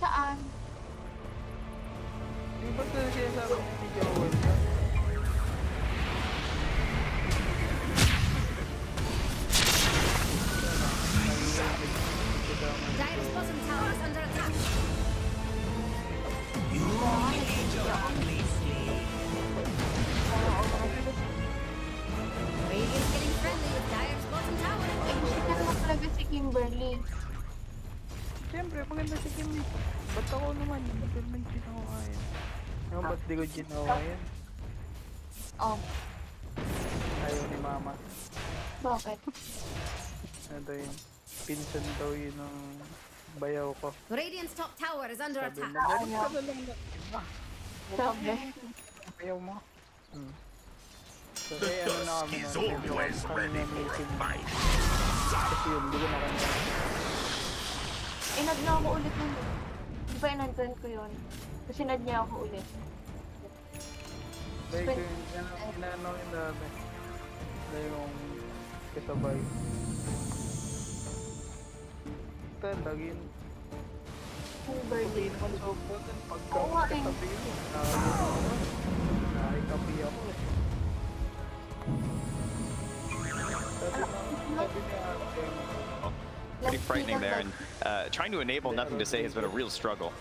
Saan? Di ba talaga siya sabi niya si Joel na? Dire's bottom tower is under attack. Radiant's getting friendly with Dire's bottom tower. Gusto ka naman talaga si Kimberly. Siyempre, maganda si Kim. Ba't ako naman? Ba't naman ginawa yan? Ano, ba't di ko ginawa yan? Oh, Ayaw ni Mama. bakit? Ano daw yun? Pinsan daw yun ng bayaw ko. Radiant's top tower is under Sabi attack. mo, galit ka na lang na. Sabi. Bayaw mo. So, kaya ano na kami na. Kami na meeting. Kasi yun, hindi ko na kanya. Inad na ako ulit nun. Di ba inadran ko yun? Kasi inad niya ako ulit. Dahil ko yung inaano yung dami. Dahil yung kasabay. Ito, lagi yun. Kimberly. Hindi naman sobrang pagka Oo nga eh. katabi yun. Nakikapi ako eh. Sabi niya ate. Pretty frightening there, and trying to enable nothing to say has been a real struggle.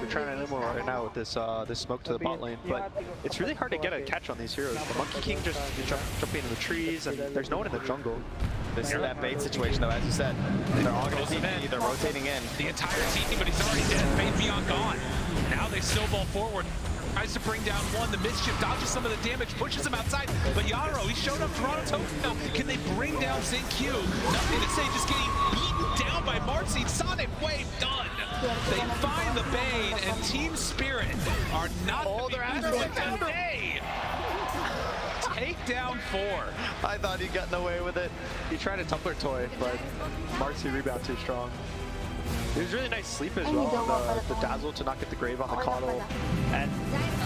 We're trying to enable right now with this this smoke to the bot lane, but it's really hard to get a catch on these heroes. The Monkey King just jumping into the trees, and there's no one in the jungle. This is that bait situation, though, as you said. They're all going to TP, they're rotating in. The entire team, but he's already dead. Fade Beyond gone. Now they snowball forward. Tries to bring down one. The mischief dodges some of the damage, pushes him outside. But Yaro, he showed up Toronto Tokyo. Can they bring down Q? Nothing to say, just getting beaten down by Marcy. Sonic Wave done. They find the Bane, and Team Spirit are not going to be better with that day. Take down 4. I thought he'd gotten away with it. He tried a tumbler toy, but Marcy rebound too strong. It was really nice sleep as well on the Dazzle to not get the grave on the Coddle. And,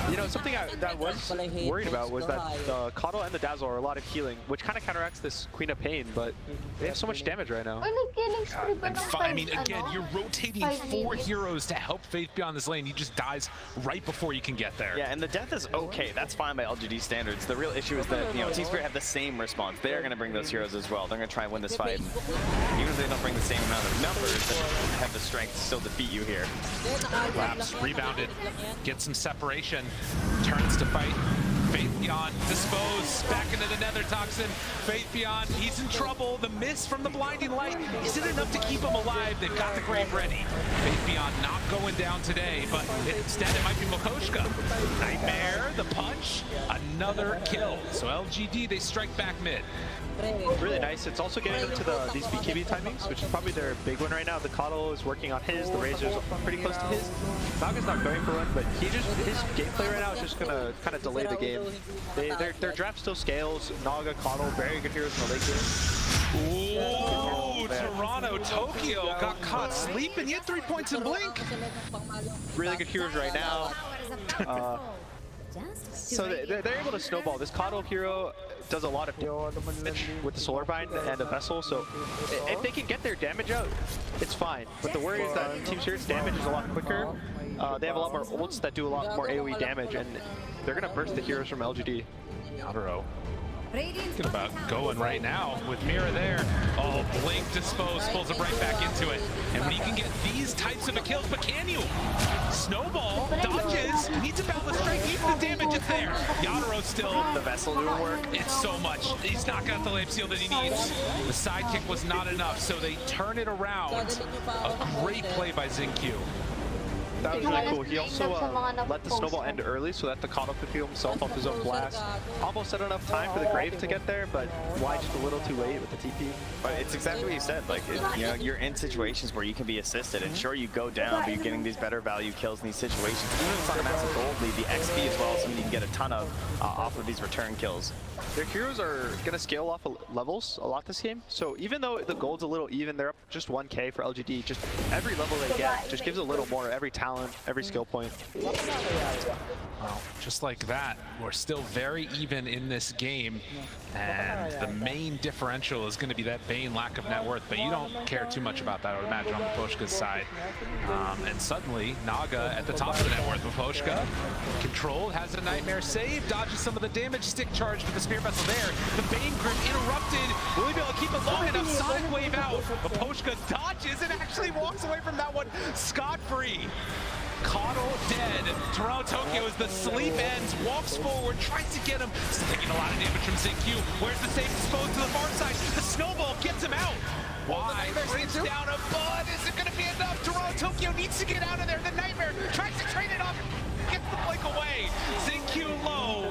you know, something that I was worried about was that the Coddle and the Dazzle are a lot of healing, which kind of counteracts this Queen of Pain, but they have so much damage right now. I mean, again, you're rotating 4 heroes to help Faith Beyond this lane. He just dies right before you can get there. Yeah, and the death is okay. That's fine by LGD standards. The real issue is that, you know, Team Spirit have the same response. They're going to bring those heroes as well. They're going to try and win this fight. Even if they don't bring the same amount of numbers, they have the strength to still defeat you here. Laps rebounded, gets some separation, turns to fight. Faith Beyond, dispose, back into the Nether Toxin. Faith Beyond, he's in trouble. The miss from the blinding light isn't enough to keep him alive. They've got the grave ready. Faith Beyond not going down today, but instead it might be Makoshka. Nightmare, the punch, another kill. So LGD, they strike back mid. Really nice. It's also getting them to these BKB timings, which is probably their big one right now. The Coddle is working on his, the Razor's pretty close to his. Falcon's not going for one, but his gameplay right now is just gonna kind of delay the game. Their draft still scales. Naga, Coddle, very good heroes in the late game. Ooh, Toronto Tokyo got caught sleeping. Yet 3 points in blink. Really good heroes right now. So they're able to snowball. This Coddle hero does a lot of damage with the Solar Bind and a Vessel, so if they can get their damage out, it's fine. But the worry is that Team Spirit's damage is a lot quicker. They have a lot more ults that do a lot more AoE damage, and they're going to burst the heroes from LGD. Yadro. Thinking about going right now with Mira there. Oh, Blink dispose, pulls him right back into it. And when you can get these types of a kills, but can you? Snowball, dodges, needs a balance strike, even the damage is there. Yadro still. The Vessel doing work. It's so much. He's not got the lab seal that he needs. The sidekick was not enough, so they turn it around. A great play by Q. That was really cool. He also let the snowball end early so that the Coddle could heal himself off his own blast. Almost had enough time for the Grave to get there, but why just a little too late with the TP? But it's exactly what you said. Like, you know, you're in situations where you can be assisted, and sure, you go down, but you're getting these better value kills in these situations. Even if it's on a massive gold lead, the XP as well is something you can get a ton of off of these return kills. Their heroes are going to scale off levels a lot this game, so even though the gold's a little even, they're up just 1k for LGD. Just every level they get just gives a little more, every talent, every skill point. Well, just like that, we're still very even in this game. And the main differential is going to be that Bane lack of net worth, but you don't care too much about that, I would imagine, on Miposhka's side. And suddenly, Naga at the top of the net worth. Miposhka, controlled, has a Nightmare save, dodges some of the damage, stick charge with the Spear Vessel there. The Bane Grim interrupted. Will he be able to keep it long enough? Sonic Wave out. Miposhka dodges and actually walks away from that one scot-free. Coddle dead. Toronto Tokyo as the sleep ends, walks forward, tries to get him. Still taking a lot of damage from ZQ. Where's the save exposed to the far side? The snowball gets him out. Why? Brings down a bud. Is it going to be enough? Toronto Tokyo needs to get out of there. The Nightmare tries to trade it off. Gets the blink away. ZQ low,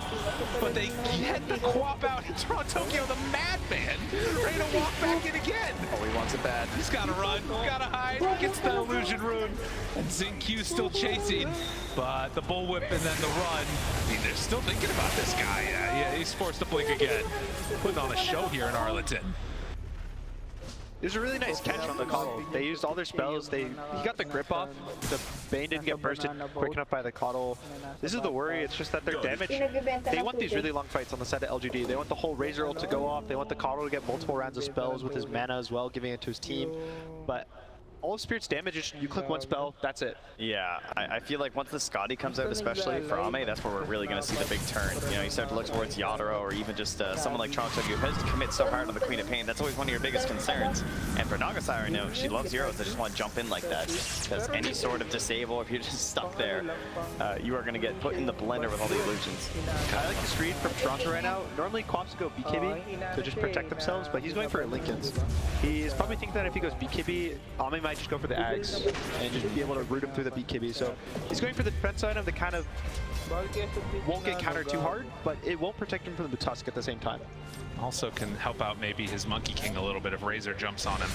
but they get the quap out. Toronto Tokyo, the madman, ready to walk back in again. Oh, he wants it bad. He's got to run, got to hide, gets the illusion rune. And ZQ still chasing, but the bullwhip and then the run. I mean, they're still thinking about this guy. Yeah, he's forced to blink again. Putting on a show here in Arlington. It was a really nice catch on the Coddle. They used all their spells. He got the grip off. The Bane didn't get bursted quick enough by the Coddle. This is the worry. It's just that their damage. They want these really long fights on the side of LGD. They want the whole Razor ult to go off. They want the Coddle to get multiple rounds of spells with his mana as well, giving it to his team. But all of Spirit's damage is you click one spell, that's it. Yeah, I feel like once the Scotty comes out, especially for Ame, that's where we're really going to see the big turn. You know, you start to look towards Yadoro or even just someone like Toronto Tokyo who has to commit so hard on the Queen of Pain. That's always one of your biggest concerns. And for Nagasai right now, she loves heroes that just want to jump in like that. Because any sort of disable, if you're just stuck there, you are going to get put in the blender with all the illusions. I like the screen from Toronto right now. Normally Quaps go BKB to just protect themselves, but he's going for Lincolns. He's probably thinking that if he goes BKB, Ame might just go for the Ags and just be able to root him through the BKB. So he's going for the defense item that kind of won't get countered too hard, but it won't protect him from the Tusk at the same time. Also can help out maybe his Monkey King a little bit if Razor jumps on him.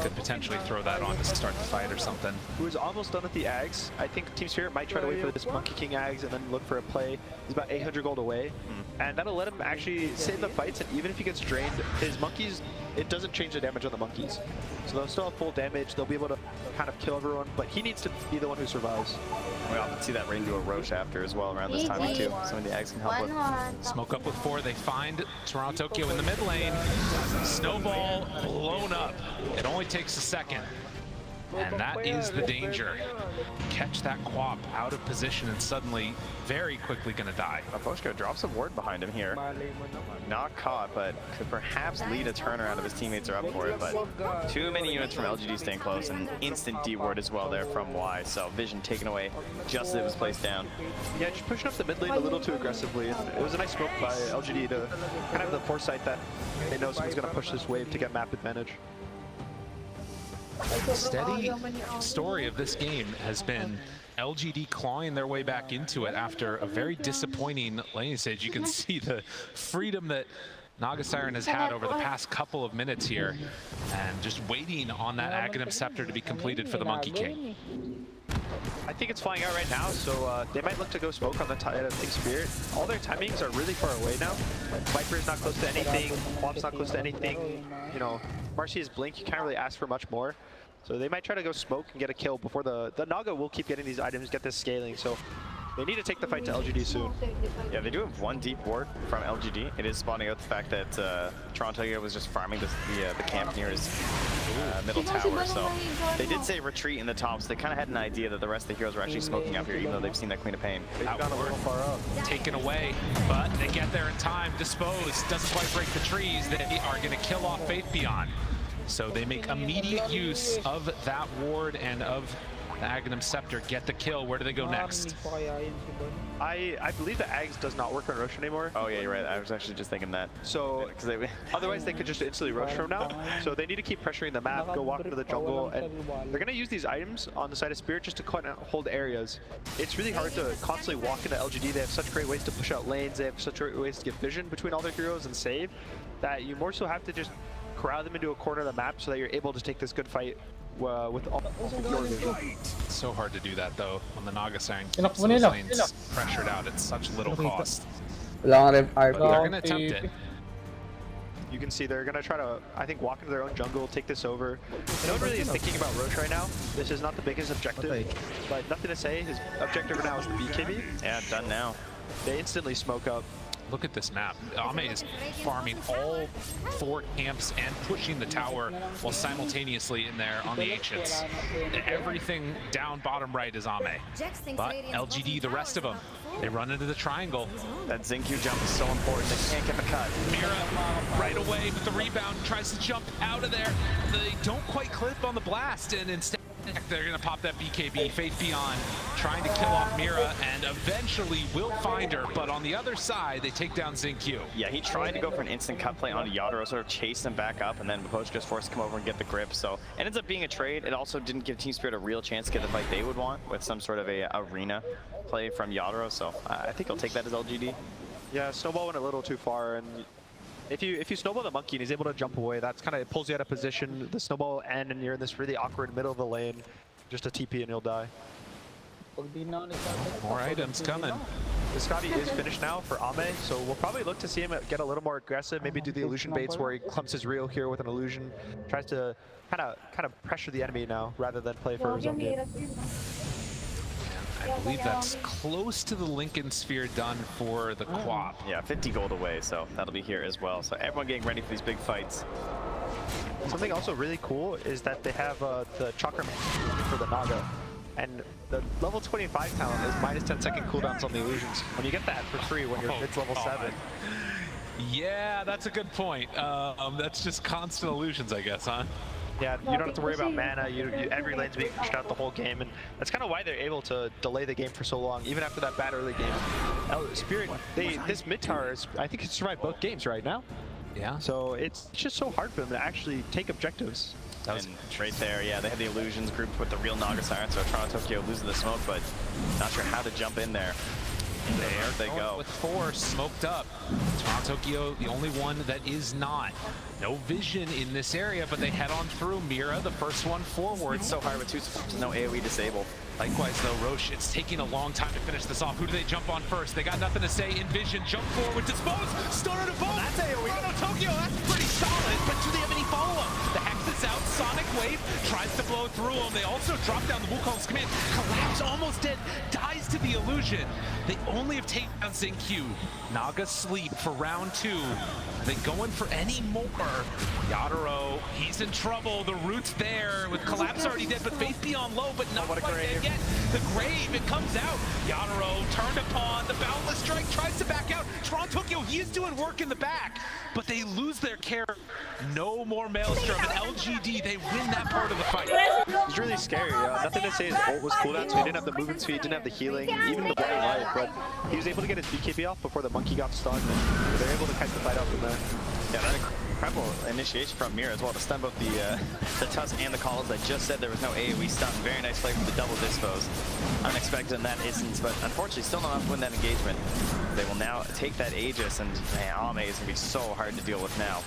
Could potentially throw that on to start the fight or something. Who is almost done with the Ags. I think Team Spirit might try to wait for this Monkey King Ags and then look for a play. He's about 800 gold away. And that'll let him actually save the fights, and even if he gets drained, his monkeys, it doesn't change the damage on the monkeys. So they'll still have full damage, they'll be able to kind of kill everyone, but he needs to be the one who survives. We often see that Rain do a Roche after as well around this time too. Some of the Ags can help with. Smoke up with 4, they find Toronto Tokyo in the mid lane. Snowball blown up. It only takes a second. And that is the danger. Catch that Quap out of position and suddenly very quickly gonna die. Miposhka drops a ward behind him here. Not caught, but could perhaps lead a turnaround if his teammates are up for it. But too many units from LGD staying close, and instant D ward as well there from Y. So Vision taken away just as it was placed down. Yeah, just pushing up the mid lane a little too aggressively. And it was a nice smoke by LGD to kind of have the foresight that they know someone's gonna push this wave to get map advantage. The steady story of this game has been LGD clawing their way back into it after a very disappointing lane stage. You can see the freedom that Naga Siren has had over the past couple of minutes here, and just waiting on that Aghanim Scepter to be completed for the Monkey King. I think it's flying out right now, so they might look to go smoke on the side of Team Spirit. All their timings are really far away now. Viper's not close to anything, Quap's not close to anything. You know, Marcy's blink, you can't really ask for much more. So they might try to go smoke and get a kill before the Naga will keep getting these items, get this scaling. So they need to take the fight to LGD soon. Yeah, they do have one deep ward from LGD. It is spawning out the fact that Toronto was just farming the camp near his middle tower. So they did say retreat in the top, so they kind of had an idea that the rest of the heroes were actually smoking up here, even though they've seen that Queen of Pain. They've gone a little far up. Taken away, but they get there in time. Dispose, doesn't quite break the trees. They are going to kill off Faith Beyond. So they make immediate use of that ward and of the Aghanim Scepter, get the kill. Where do they go next? I believe the Ags does not work on Roche anymore. Oh yeah, you're right. I was actually just thinking that. So otherwise they could just instantly Roche from now. So they need to keep pressuring the map, go walk into the jungle, and they're gonna use these items on the side of Spirit just to hold areas. It's really hard to constantly walk into LGD. They have such great ways to push out lanes. They have such great ways to get vision between all their heroes and save, that you more so have to just corral them into a corner of the map so that you're able to take this good fight with all your vision. It's so hard to do that though when the Naga Siren keeps those lanes pressured out at such little cost. But they're gonna attempt it. You can see they're gonna try to, I think, walk into their own jungle, take this over. No one really is thinking about Roche right now. This is not the biggest objective, but nothing to say. His objective right now is the BKB. Yeah, done now. They instantly smoke up. Look at this map. Ame is farming all 4 camps and pushing the tower while simultaneously in there on the Ancients. Everything down bottom right is Ame. But LGD, the rest of them, they run into the triangle. That Xingqiu jump is so important. They can't get the cut. Mira right away with the rebound, tries to jump out of there. They don't quite clip on the blast, and instead they're going to pop that BKB. Faith Beyond trying to kill off Mira, and eventually will find her, but on the other side, they take down Xingqiu. Yeah, he tried to go for an instant cut play onto Yadro, sort of chased him back up, and then Poach just forced to come over and get the grip. So it ends up being a trade. It also didn't give Team Spirit a real chance to get the fight they would want with some sort of a arena play from Yadro. So I think he'll take that as LGD. Yeah, Snowball went a little too far, and if you snowball the monkey and he's able to jump away, that's kind of, it pulls you out of position. The snowball will end, and you're in this really awkward middle of the lane. Just a TP and you'll die. More items coming. The Scotty is finished now for Ame, so we'll probably look to see him get a little more aggressive, maybe do the illusion baits where he clumps his reel here with an illusion, tries to kind of pressure the enemy now rather than play for his own game. I believe that's close to the Lincoln Sphere done for the Quap. Yeah, 50 gold away, so that'll be here as well. So everyone getting ready for these big fights. Something also really cool is that they have the Chakra for the Naga. And the level 25 talent is minus 10-second cooldowns on the illusions. When you get that for free when you're mid-level 7. Yeah, that's a good point. That's just constant illusions, I guess, huh? Yeah, you don't have to worry about mana. Every lane's being pushed out the whole game, and that's kind of why they're able to delay the game for so long, even after that bad early game. Spirit, this mid tower is, I think, it's survived both games right now. Yeah. So it's just so hard for them to actually take objectives. And right there, yeah, they had the illusions grouped with the real Naga Siren, so Toronto Tokyo loses the smoke, but not sure how to jump in there. There they go. With 4 smoked up. Toronto Tokyo, the only one that is not. No vision in this area, but they head on through. Mira, the first one forward. So hard with 2 no AoE disabled. Likewise, though, Roche, it's taking a long time to finish this off. Who do they jump on first? They got nothing to say. Envision, jump forward, dispose, started a bomb. That's AoE. Toronto Tokyo, that's pretty solid, but do they have any follow-up? The Hex is out, Sonic Wave tries to blow through them. They also drop down the Wukong's command. Collapse, almost dead, dies to the illusion. They only have taken down Xingqiu. Naga sleep for round 2. Are they going for any more? Yadaro, he's in trouble. The root's there with Collapse already dead, but Faith Beyond low, but not quite dead yet. The Grave, it comes out. Yadaro turned upon. The Boundless Strike tries to back out. Toronto Tokyo, he is doing work in the back, but they lose their care. No more Maelstrom, and LGD, they win that part of the fight. It's really scary. Nothing to say his ult was cooldown, so he didn't have the movement speed, didn't have the healing, even the blinding light, but he was able to get his BKB off before the monkey got stunned, and they're able to catch the fight out from there. Yeah, that incredible initiation from Mira as well to stun both the Tusk and the Calls. I just said there was no AoE stun. Very nice play from the double dispos. Unexpected in that instance, but unfortunately still not enough to win that engagement. They will now take that Aegis, and man, Ame is going to be so hard to deal with now.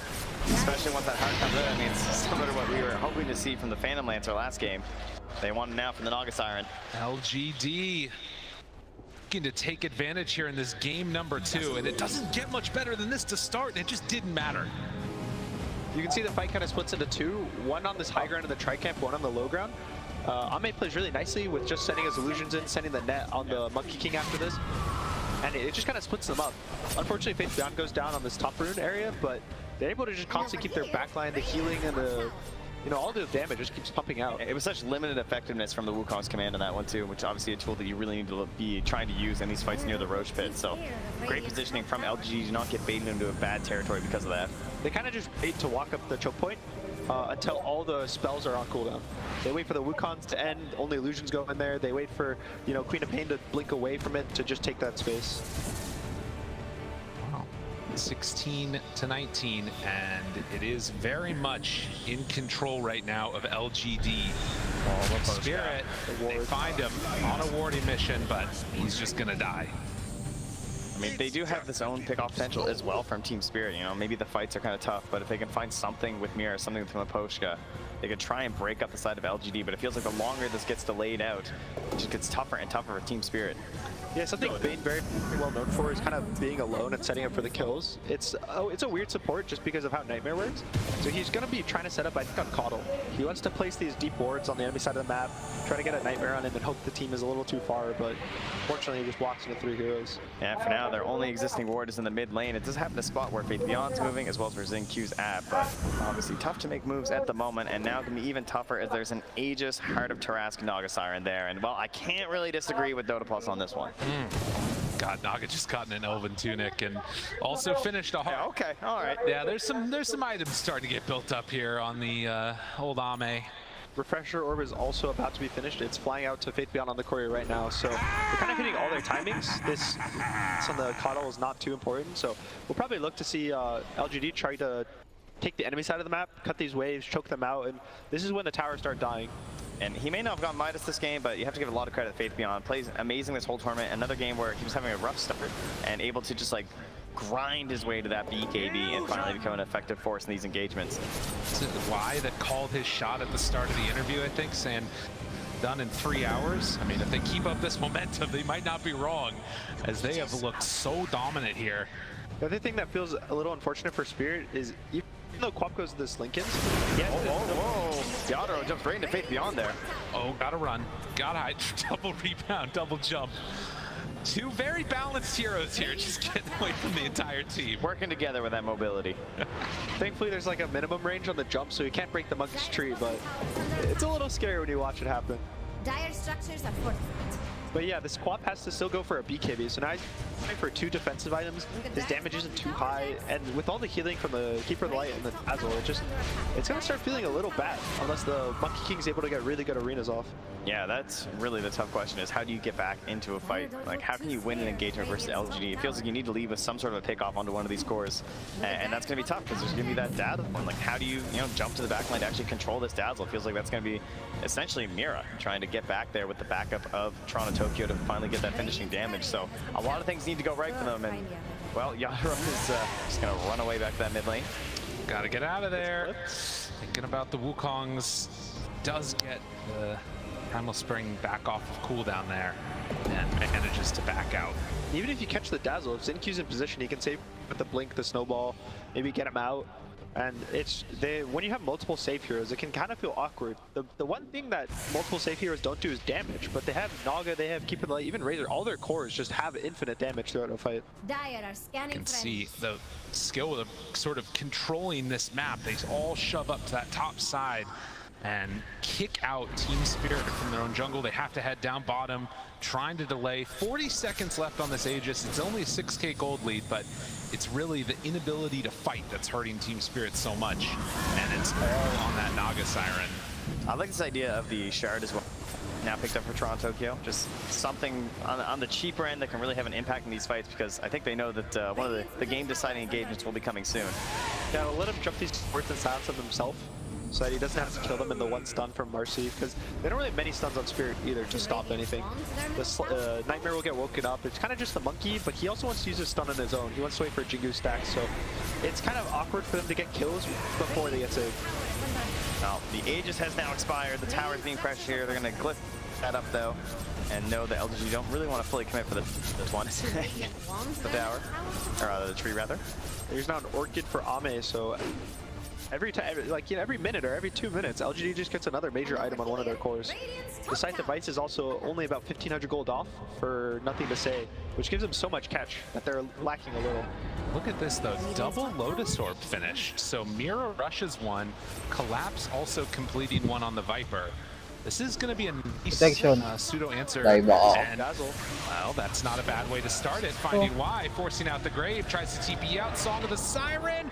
Especially once that heart comes in. I mean, it's similar to what we were hoping to see from the Phantom Lancer last game. They won now from the Naga Siren. LGD looking to take advantage here in this game number 2, and it doesn't get much better than this to start, and it just didn't matter. You can see the fight kind of splits into 2, one on this high ground in the tri-camp, one on the low ground. Ame plays really nicely with just sending his illusions in, sending the net on the Monkey King after this, and it just kind of splits them up. Unfortunately, Faith Beyond goes down on this top rune area, but they're able to just constantly keep their backline, the healing, and the, all the damage just keeps pumping out. It was such limited effectiveness from the Wukong's command on that one too, which obviously a tool that you really need to be trying to use in these fights near the Roche pit. So great positioning from LG to not get baited into a bad territory because of that. They kind of just wait to walk up the choke point until all the spells are on cooldown. They wait for the Wukongs to end, only illusions go in there. They wait for, Queen of Pain to blink away from it to just take that space. 16 to 19, and it is very much in control right now of LGD. Spirit, they find him on a warding mission, but he's just gonna die. I mean, they do have this own pick-off potential as well from Team Spirit. Maybe the fights are kind of tough, but if they can find something with Mira, something from Aposhka, they could try and break up the side of LGD, but it feels like the longer this gets delayed out, it just gets tougher and tougher for Team Spirit. Yeah, something Bane very well known for is kind of being alone and setting up for the kills. It's a weird support just because of how Nightmare works. So he's going to be trying to set up, I think, on Coddle. He wants to place these deep wards on the enemy side of the map, try to get a Nightmare on him and hope the team is a little too far, but fortunately he just walks into 3 heroes. And for now, their only existing ward is in the mid lane. It does happen to spot where Faith Beyond's moving, as well as where XinQ's at, but obviously tough to make moves at the moment, and now can be even tougher as there's an Aegis, Heart of Tarrasque, Naga Siren there, and well, I can't really disagree with DOTA Plus on this one. God, Naga just gotten an Elven Tunic and also finished a heart. Yeah, okay, all right. Yeah, there's some items starting to get built up here on the old Ame. Refresher Orb is also about to be finished. It's flying out to Faith Beyond on the courier right now, so they're kind of hitting all their timings. This on the Coddle is not too important, so we'll probably look to see LGD try to take the enemy side of the map, cut these waves, choke them out, and this is when the towers start dying. And he may not have gotten Midas this game, but you have to give a lot of credit to Faith Beyond. Plays amazing this whole tournament. Another game where he was having a rough start and able to just like grind his way to that BKB and finally become an effective force in these engagements. Y that called his shot at the start of the interview, I think, saying done in 3 hours. I mean, if they keep up this momentum, they might not be wrong, as they have looked so dominant here. The other thing that feels a little unfortunate for Spirit is even though Quap goes to the Slinkins, whoa. Yadro jumps right into Faith Beyond there. Oh, gotta run, gotta hide, double rebound, double jump. 2 very balanced heroes here, just getting away from the entire team. Working together with that mobility. Thankfully, there's like a minimum range on the jump, so you can't break the monkey's tree, but it's a little scary when you watch it happen. Dire structures are fortified. But yeah, this Quap has to still go for a BKB, so now he's going for 2 defensive items. His damage isn't too high, and with all the healing from the Keeper of the Light and the Dazzle, it's going to start feeling a little bad unless the Monkey King's able to get really good arenas off. Yeah, that's really the tough question, is how do you get back into a fight? Like, how can you win an engagement versus LGD? It feels like you need to leave with some sort of a pickoff onto one of these cores, and that's going to be tough because there's going to be that Dazzle. Like, how do you jump to the back line to actually control this Dazzle? It feels like that's going to be essentially Mira trying to get back there with the backup of Toronto Tokyo to finally get that finishing damage. So a lot of things need to go right for them, and well, Yadro is just going to run away back to that mid lane. Gotta get out of there. Thinking about the Wukongs, does get the Primal Spring back off of cooldown there and manages to back out. Even if you catch the Dazzle, if XinQ's in position, he can save with the Blink, the Snowball, maybe get him out. And when you have multiple safe heroes, it can kind of feel awkward. The one thing that multiple safe heroes don't do is damage, but they have Naga, they have Keeper of the Light, even Razor, all their cores just have infinite damage throughout a fight. Dire are scanning. You can see the skill of sort of controlling this map. They all shove up to that top side and kick out Team Spirit from their own jungle. They have to head down bottom, trying to delay. 40 seconds left on this Aegis. It's only a 6k gold lead, but it's really the inability to fight that's hurting Team Spirit so much. And it's all on that Naga Siren. I like this idea of the Shard as well. Now picked up for Toronto Tokyo. Just something on the cheaper end that can really have an impact in these fights, because I think they know that one of the game-deciding engagements will be coming soon. Yeah, let him jump these words and silence of himself, so that he doesn't have to kill them in the 1 stun from Marcy, because they don't really have many stuns on Spirit either to stop anything. The Nightmare will get woken up. It's kind of just the monkey, but he also wants to use his stun on his own. He wants to wait for a Jingu stack, so it's kind of awkward for them to get kills before they get saved. Now, the Aegis has now expired. The tower's being pressured here. They're going to glyph that up, though, and know that LGD don't really want to fully commit for this one. The tower, or the tree, rather. There's now an Orchid for Ame, so every time, every minute or every 2 minutes, LGD just gets another major item on one of their cores. The Scythe Device is also only about 1,500 gold off for nothing to say, which gives them so much catch that they're lacking a little. Look at this though, double Lotus Orb finished. So Mira rushes one, Collapse also completing one on the Viper. This is going to be a nice pseudo answer, and well, that's not a bad way to start it. Finding Y, forcing out the Grave, tries to TP out, Song of the Siren,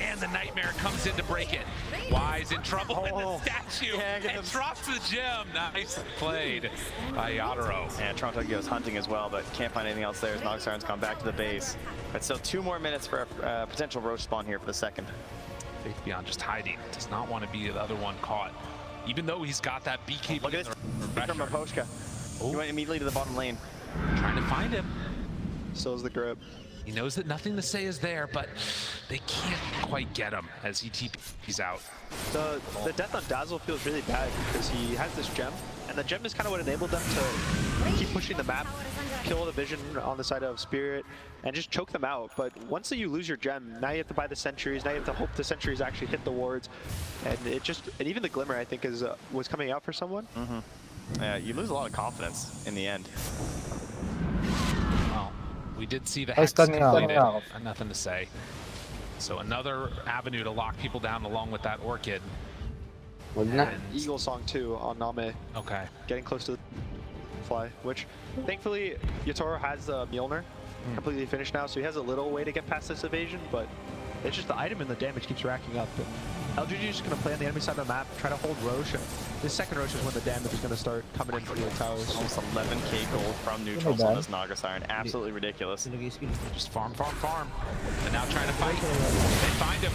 and the Nightmare comes in to break it. Y's in trouble in the statue, and drops the gem. Nice played by Yadro. And Toronto Tokyo's hunting as well, but can't find anything else there as Naga Siren's gone back to the base. But still 2 more minutes for a potential Roach spawn here for the second. Faith Beyond just hiding, does not want to be the other one caught. Even though he's got that BKB. Look at this from Maposhka. He went immediately to the bottom lane. Trying to find him. So is the grip. He knows that nothing to say is there, but they can't quite get him as he TP's out. The death on Dazzle feels really bad because he has this gem, and the gem is kind of what enabled them to keep pushing the map, kill the vision on the side of Spirit, and just choke them out. But once you lose your gem, now you have to buy the sentries, now you have to hope the sentries actually hit the wards, and and even the Glimmer, I think, was coming out for someone. Yeah, you lose a lot of confidence in the end. Well, we did see the Hex completed, nothing to say. So another avenue to lock people down along with that Orchid. And Eagle Song too on Name. Okay. Getting close to the fly, which thankfully Yatoro has the Mjolnir completely finished now, so he has a little way to get past this evasion, but it's just the item and the damage keeps racking up. And LGD is just going to play on the enemy side of the map, try to hold Roche. This second Roche is when the damage is going to start coming in from the towers. Almost 11k gold from neutrals on this Naga Siren. Absolutely ridiculous. Just farm. And now trying to fight. They find him.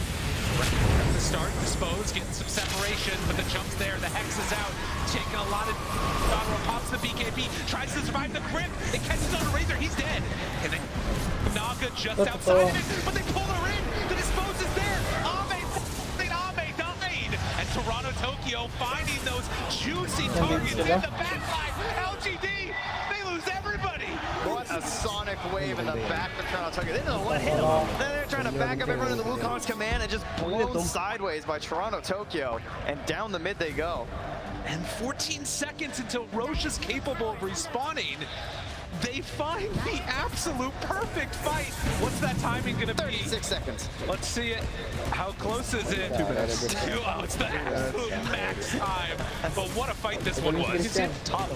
At the start, Dispose getting some separation, but the jump's there. The Hex is out. Taking a lot of... Donald pops the BKB, tries to survive the grip. It catches on a Razor. He's dead. And then Naga just outside of it, but they pull her in. The Dispose is there. Ame died. And Toronto Tokyo finding those juicy targets in the backline. LGD, they lose everybody. What a sonic wave in the back of Toronto Tokyo. They didn't know what hit them. Then they're trying to back up everyone in the Wukong's command and just blown sideways by Toronto Tokyo. And down the mid they go. And 14 seconds until Roche is capable of respawning. They find the absolute perfect fight. What's that timing gonna be? 36 seconds. Let's see it. How close is it? 2 minutes. Oh, it's the absolute max time. But what a fight this one was. You can see at the top,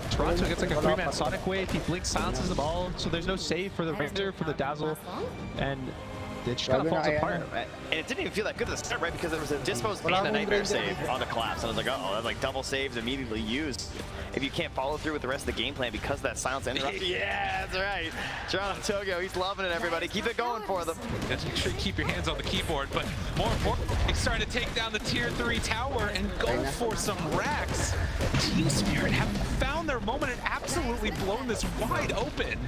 Toronto gets like a 3-man Sonic Wave. He blinks, silences them all, so there's no save for the Razor, for the Dazzle, and it just kind of falls apart. And it didn't even feel that good at the start, right? Because there was a Dispose and a Nightmare save on the collapse. And I was like, uh-oh, that's like double saves immediately used. If you can't follow through with the rest of the game plan because of that silence interruption. Yeah, that's right. Toronto Tokyo, he's loving it, everybody. Keep it going for them. Just make sure you keep your hands on the keyboard, but more importantly, he's starting to take down the tier 3 tower and go for some racks. Team Spirit have found their moment and absolutely blown this wide open.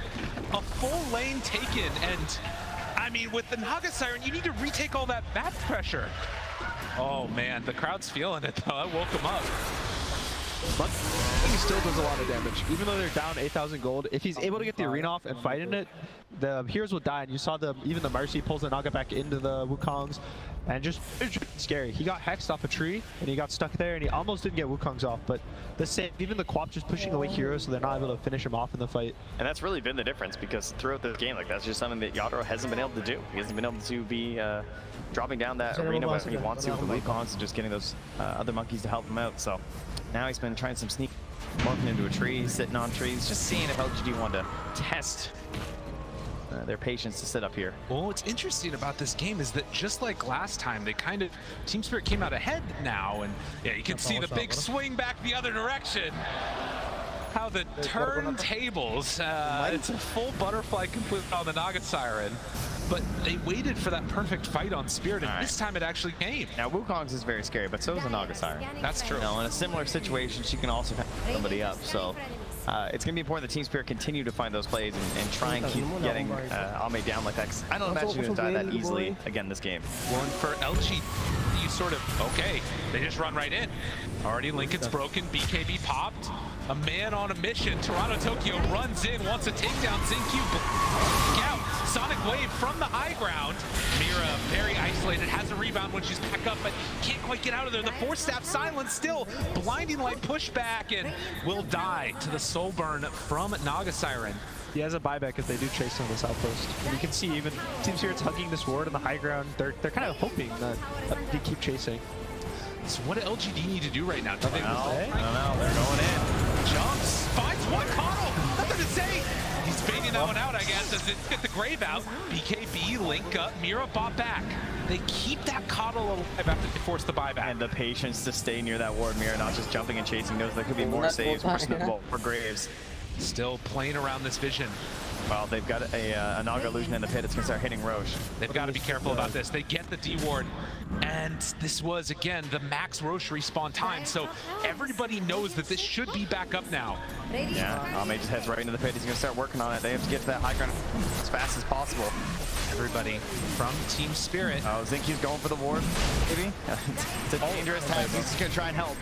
A full lane taken, and I mean, with the Naga Siren, you need to retake all that back pressure. Oh man, the crowd's feeling it though. I woke him up. But he still does a lot of damage. Even though they're down 8,000 gold, if he's able to get the arena off and fight in it, the heroes will die. And you saw even the Mercy pulls the Naga back into the Wukongs, and it's just scary. He got hexed off a tree, and he got stuck there, and he almost didn't get Wukongs off. But the same, even the Quap just pushing away heroes, so they're not able to finish him off in the fight. And that's really been the difference, because throughout this game, like that's just something that Yatoro hasn't been able to do. He hasn't been able to be dropping down that arena when he wants to with the Wukongs and just getting those other monkeys to help him out. So now he's been trying some sneak, morphing into a tree, sitting on trees, just seeing if LGD wanted to test their patience to sit up here. Well, what's interesting about this game is that just like last time, they kind of, Team Spirit came out ahead now, and yeah, you can see the big swing back the other direction. How the turntables, it's a full butterfly complete on the Naga Siren, but they waited for that perfect fight on Spirit, and this time it actually came. Now Wukong's is very scary, but so is the Naga Siren. That's true. Now in a similar situation, she can also pick somebody up, so it's going to be important that Team Spirit continue to find those plays and try and keep getting Ame down like that, 'cause I don't imagine he's going to die that easily again this game. Well, and for LG, you sort of, okay, they just run right in. Already Lincoln's broken, BKB popped. A man on a mission. Toronto Tokyo runs in, wants to take down Zinq. Out. Sonic Wave from the high ground. Mira very isolated, has a rebound when she's back up, but can't quite get out of there. The Force Staff silence still. Blinding Light pushback and will die to the soul burn from Naga Siren. He has a buyback if they do chase him on this outpost. And you can see even Team Spirit's hugging this ward on the high ground. They're kind of hoping that they keep chasing. So what do LGD need to do right now? Do they I don't know. They're going in. Jumps, finds one Coddle, nothing to say. He's baiting that one out, I guess, as it get the grave out. BKB, link up, Mira bought back. They keep that Coddle alive after they force the buyback. And the patience to stay near that ward, Mira, not just jumping and chasing, knows there could be more saves, more snowball, more graves. Still playing around this vision. Well, they've got a Naga illusion in the pit. It's going to start hitting Roche. They've got to be careful about this. They get the D-ward, and this was, again, the max Roche respawn time, so everybody knows that this should be back up now. Yeah, Ame just heads right into the pit. He's going to start working on it. They have to get to that high ground as fast as possible. Everybody from Team Spirit. Oh, Zinky's going for the ward, maybe? It's a dangerous task. He's just going to try and help.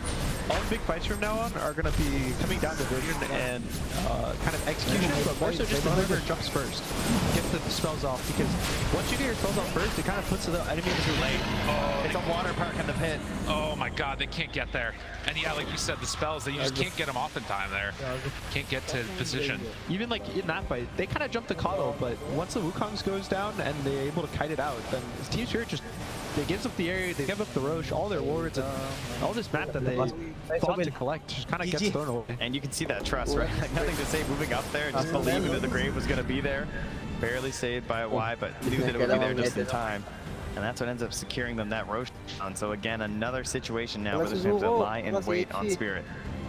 All the big fights from now on are going to be coming down to vision and kind of execution, but more so just whoever jumps first gets the spells off, because once you get your spells off first, it kind of puts the enemy into lane. Oh, It's a water park in the pit. oh my god, they can't get there. And yeah, like you said, the spells, you just can't get them off in time there. Can't get to position. Even like in that fight, they kind of jump the Coddle, but once the Wukongs goes down and they're able to kite it out, then Team Spirit just, they gives up the area, they give up the Roche, all their wards, and all this map that they fought to collect just kind of gets thrown away. And you can see that trust, right? Like nothing to say moving up there, just believing that the grave was going to be there. Barely saved by a Y, but knew that it would be there just in time. And that's what ends up securing them that Roche down. So again, another situation now where they're going to lie in wait on Spirit.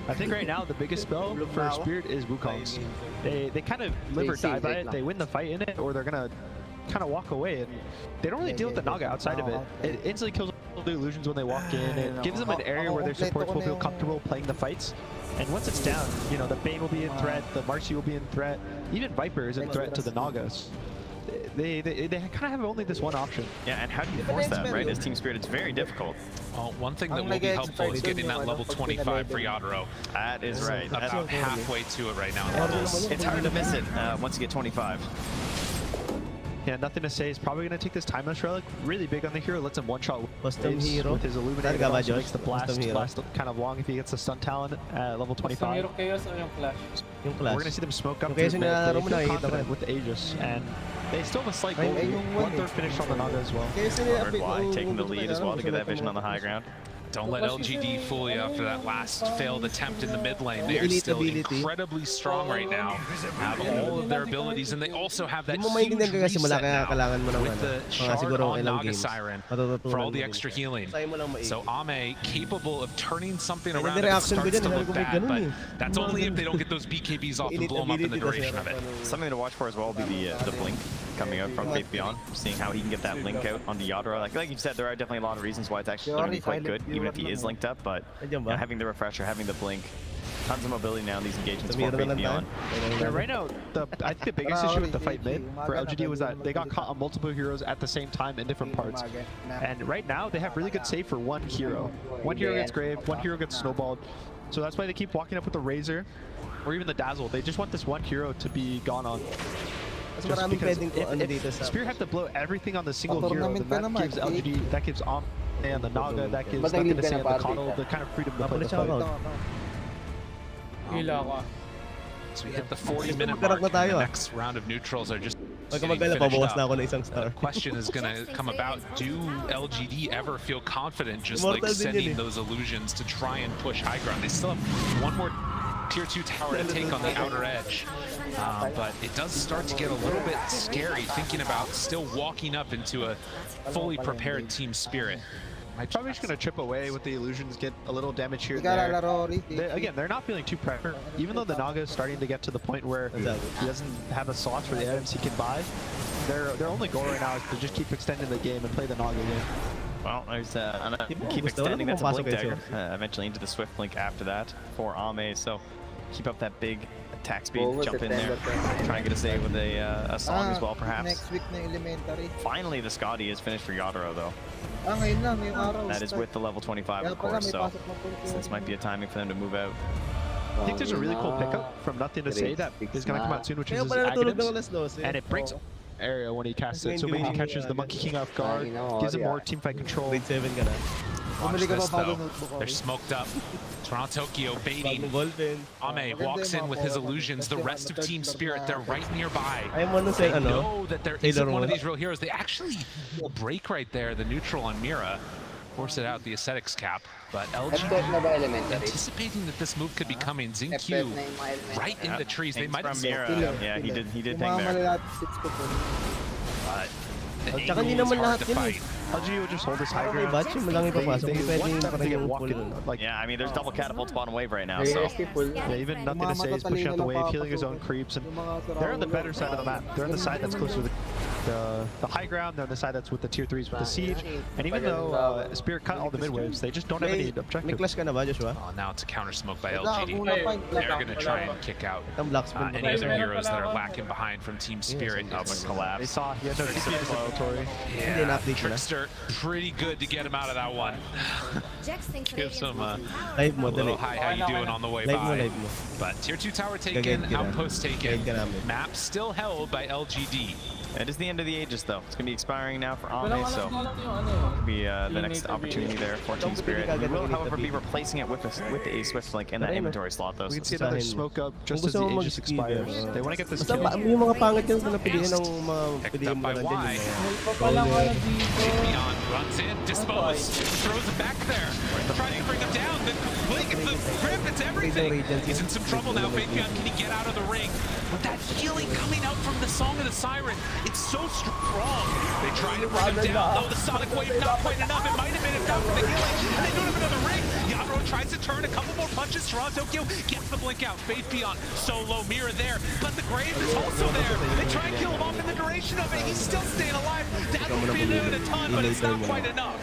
I think right now the biggest spell for Spirit is Wukongs. They kind of live or die by it. They win the fight in it, or they're going to kind of walk away, and they don't really deal with the Naga outside of it. It instantly kills all the illusions when they walk in. It gives them an area where their supports will feel comfortable playing the fights. And once it's down, you know, the Bane will be in threat, the Marcy will be in threat, even Viper is in threat to the Nagas. They kind of have only this one option. Yeah, and how do you force that, right? As Team Spirit, it's very difficult. Well, one thing that will be helpful is getting that level 25 for Yadro. That is right. About halfway to it right now in levels. It's hard to miss it once you get 25. Yeah, nothing to say. He's probably going to take this Timeless Relic. Really big on the hero. Lets him one-shot with his Illuminator. Also makes the blast kind of long if he gets the stun talent at level 25. We're going to see them smoke up. They feel confident with the Aegis, and they still have a slight goal. 1/3 finish on the Naga as well. Y taking the lead as well to get that vision on the high ground. Don't let LGD fool you after that last failed attempt in the mid lane. They are still incredibly strong right now. Have all of their abilities, and they also have that huge reset now with the shard on Naga Siren for all the extra healing. So Ame capable of turning something around if it starts to look bad, but that's only if they don't get those BKBs off and blow them up in the duration of it. Something to watch for as well will be the blink coming out from Faith Beyond, seeing how he can get that link out onto Yadro. Like you said, there are definitely a lot of reasons why it's actually going to be quite good, even if he is linked up, but having the refresher, having the blink, tons of mobility now in these engagements for Faith Beyond. Yeah, right now, I think the biggest issue with the fight mid for LGD was that they got caught on multiple heroes at the same time in different parts. And right now, they have really good save for one hero. One hero gets Grave, one hero gets snowballed. So that's why they keep walking up with the Razor or even the Dazzle. They just want this one hero to be gone on. Just because if Spear have to blow everything on the single hero, then that gives LGD, that gives Ame and the Naga, that gives nothing to say on the Coddle, the kind of freedom to play the fight. So we hit the 40-minute mark, and the next round of neutrals are just getting finished up. The question is going to come about, do LGD ever feel confident just like sending those illusions to try and push high ground? They still have one more tier 2 tower to take on the outer edge, but it does start to get a little bit scary thinking about still walking up into a fully prepared Team Spirit. Probably just going to chip away with the illusions, get a little damage here and there. Again, they're not feeling too pressured. Even though the Naga is starting to get to the point where he doesn't have a slot for the items he can buy, their only goal right now is to just keep extending the game and play the Naga game. Well, there's keep extending. That's a blink dagger. Eventually into the Swift Blink after that for Ame. So keep up that big attack speed, jump in there, try and get a save with a song as well, perhaps. Finally, the Scotty is finished for Yadro, though. That is with the level 25, of course, so this might be a timing for them to move out. I think there's a really cool pickup from Nothing to Say that is going to come out soon, which is his Aghanim's, and it breaks area when he casts it, so maybe he catches the Monkey King off guard, gives him more teamfight control. Watch this though, they're smoked up. Toronto Tokyo baiting. Ame walks in with his illusions. The rest of Team Spirit, they're right nearby. They know that there isn't one of these real heroes. They actually will break right there, the neutral on Mira. Force it out, the Ascetics cap. But LGD anticipating that this move could be coming. Zinq right in the trees. They might have Mira. Yeah, he did hang there. But The Tsaka hindi angle is naman hard lahat to yun eh. fight. LGD would just hold this high Okay, ground. Batch mo lang ipapasok. Hindi pwede want them to parang get yung walked full. in. Like, Yeah, I mean, there's double catapults bottom wave right now, Very so. risky full. yeah, even nothing to say is pushing out the wave, healing his own creeps, and they're on the better side of the map. They're on the side that's closer to the high ground. They're on the side that's with the tier 3s with the siege. And even though Spirit cut all the mid waves, they just don't have any May objective. clash ka na ba, Joshua? Oh, now it's a counter smoke by LGD. They're going to try and kick out Ang black spin any other heroes that are lacking behind from Team Spirit. Oh, but They collapse. saw he had no TP in his inventory. Hindi Yeah, na-update mo na. Trickster, pretty good to get him out of that one. Jax thinks Give some Live mo, little dali. hi, how you doing on the way Live mo, by. live mo. But tier 2 tower taken, Gagawin ka namin. outpost taken, Gagawin ka namin. map still held by LGD. It is the end of the Aegis, though. It's going to be expiring now for Ame, so could be the next opportunity there for Team Spirit. We will, however, be replacing it with the Ace Swift Link in that inventory slot, though. We can So see another Sahin. smoke up just Kung as the gusto mo Aegis expires. They want to get this Basta kill. yung mga pangit yun na piliin ng mga Picked piliin up mo by na Y. din. Bowler. Beyond runs in, disposed, throws it back there, tries to bring him down. The blink, the grip, it's everything. He's in some trouble now. Fabian, can he get out of the ring? With that healing coming out from the Song of the Siren, it's so strong. They try to bring him down, though the Sonic Wave not quite enough. It might have been enough for the healing, and they don't have another ring. Yadro tries to turn a couple more punches. Toronto Tokyo gets the blink out. Faith Beyond, solo mirror there, but the Grave is also there. They try and kill him off in the duration of it. He's still staying alive. Dazzle's being doing a ton, but it's not quite enough.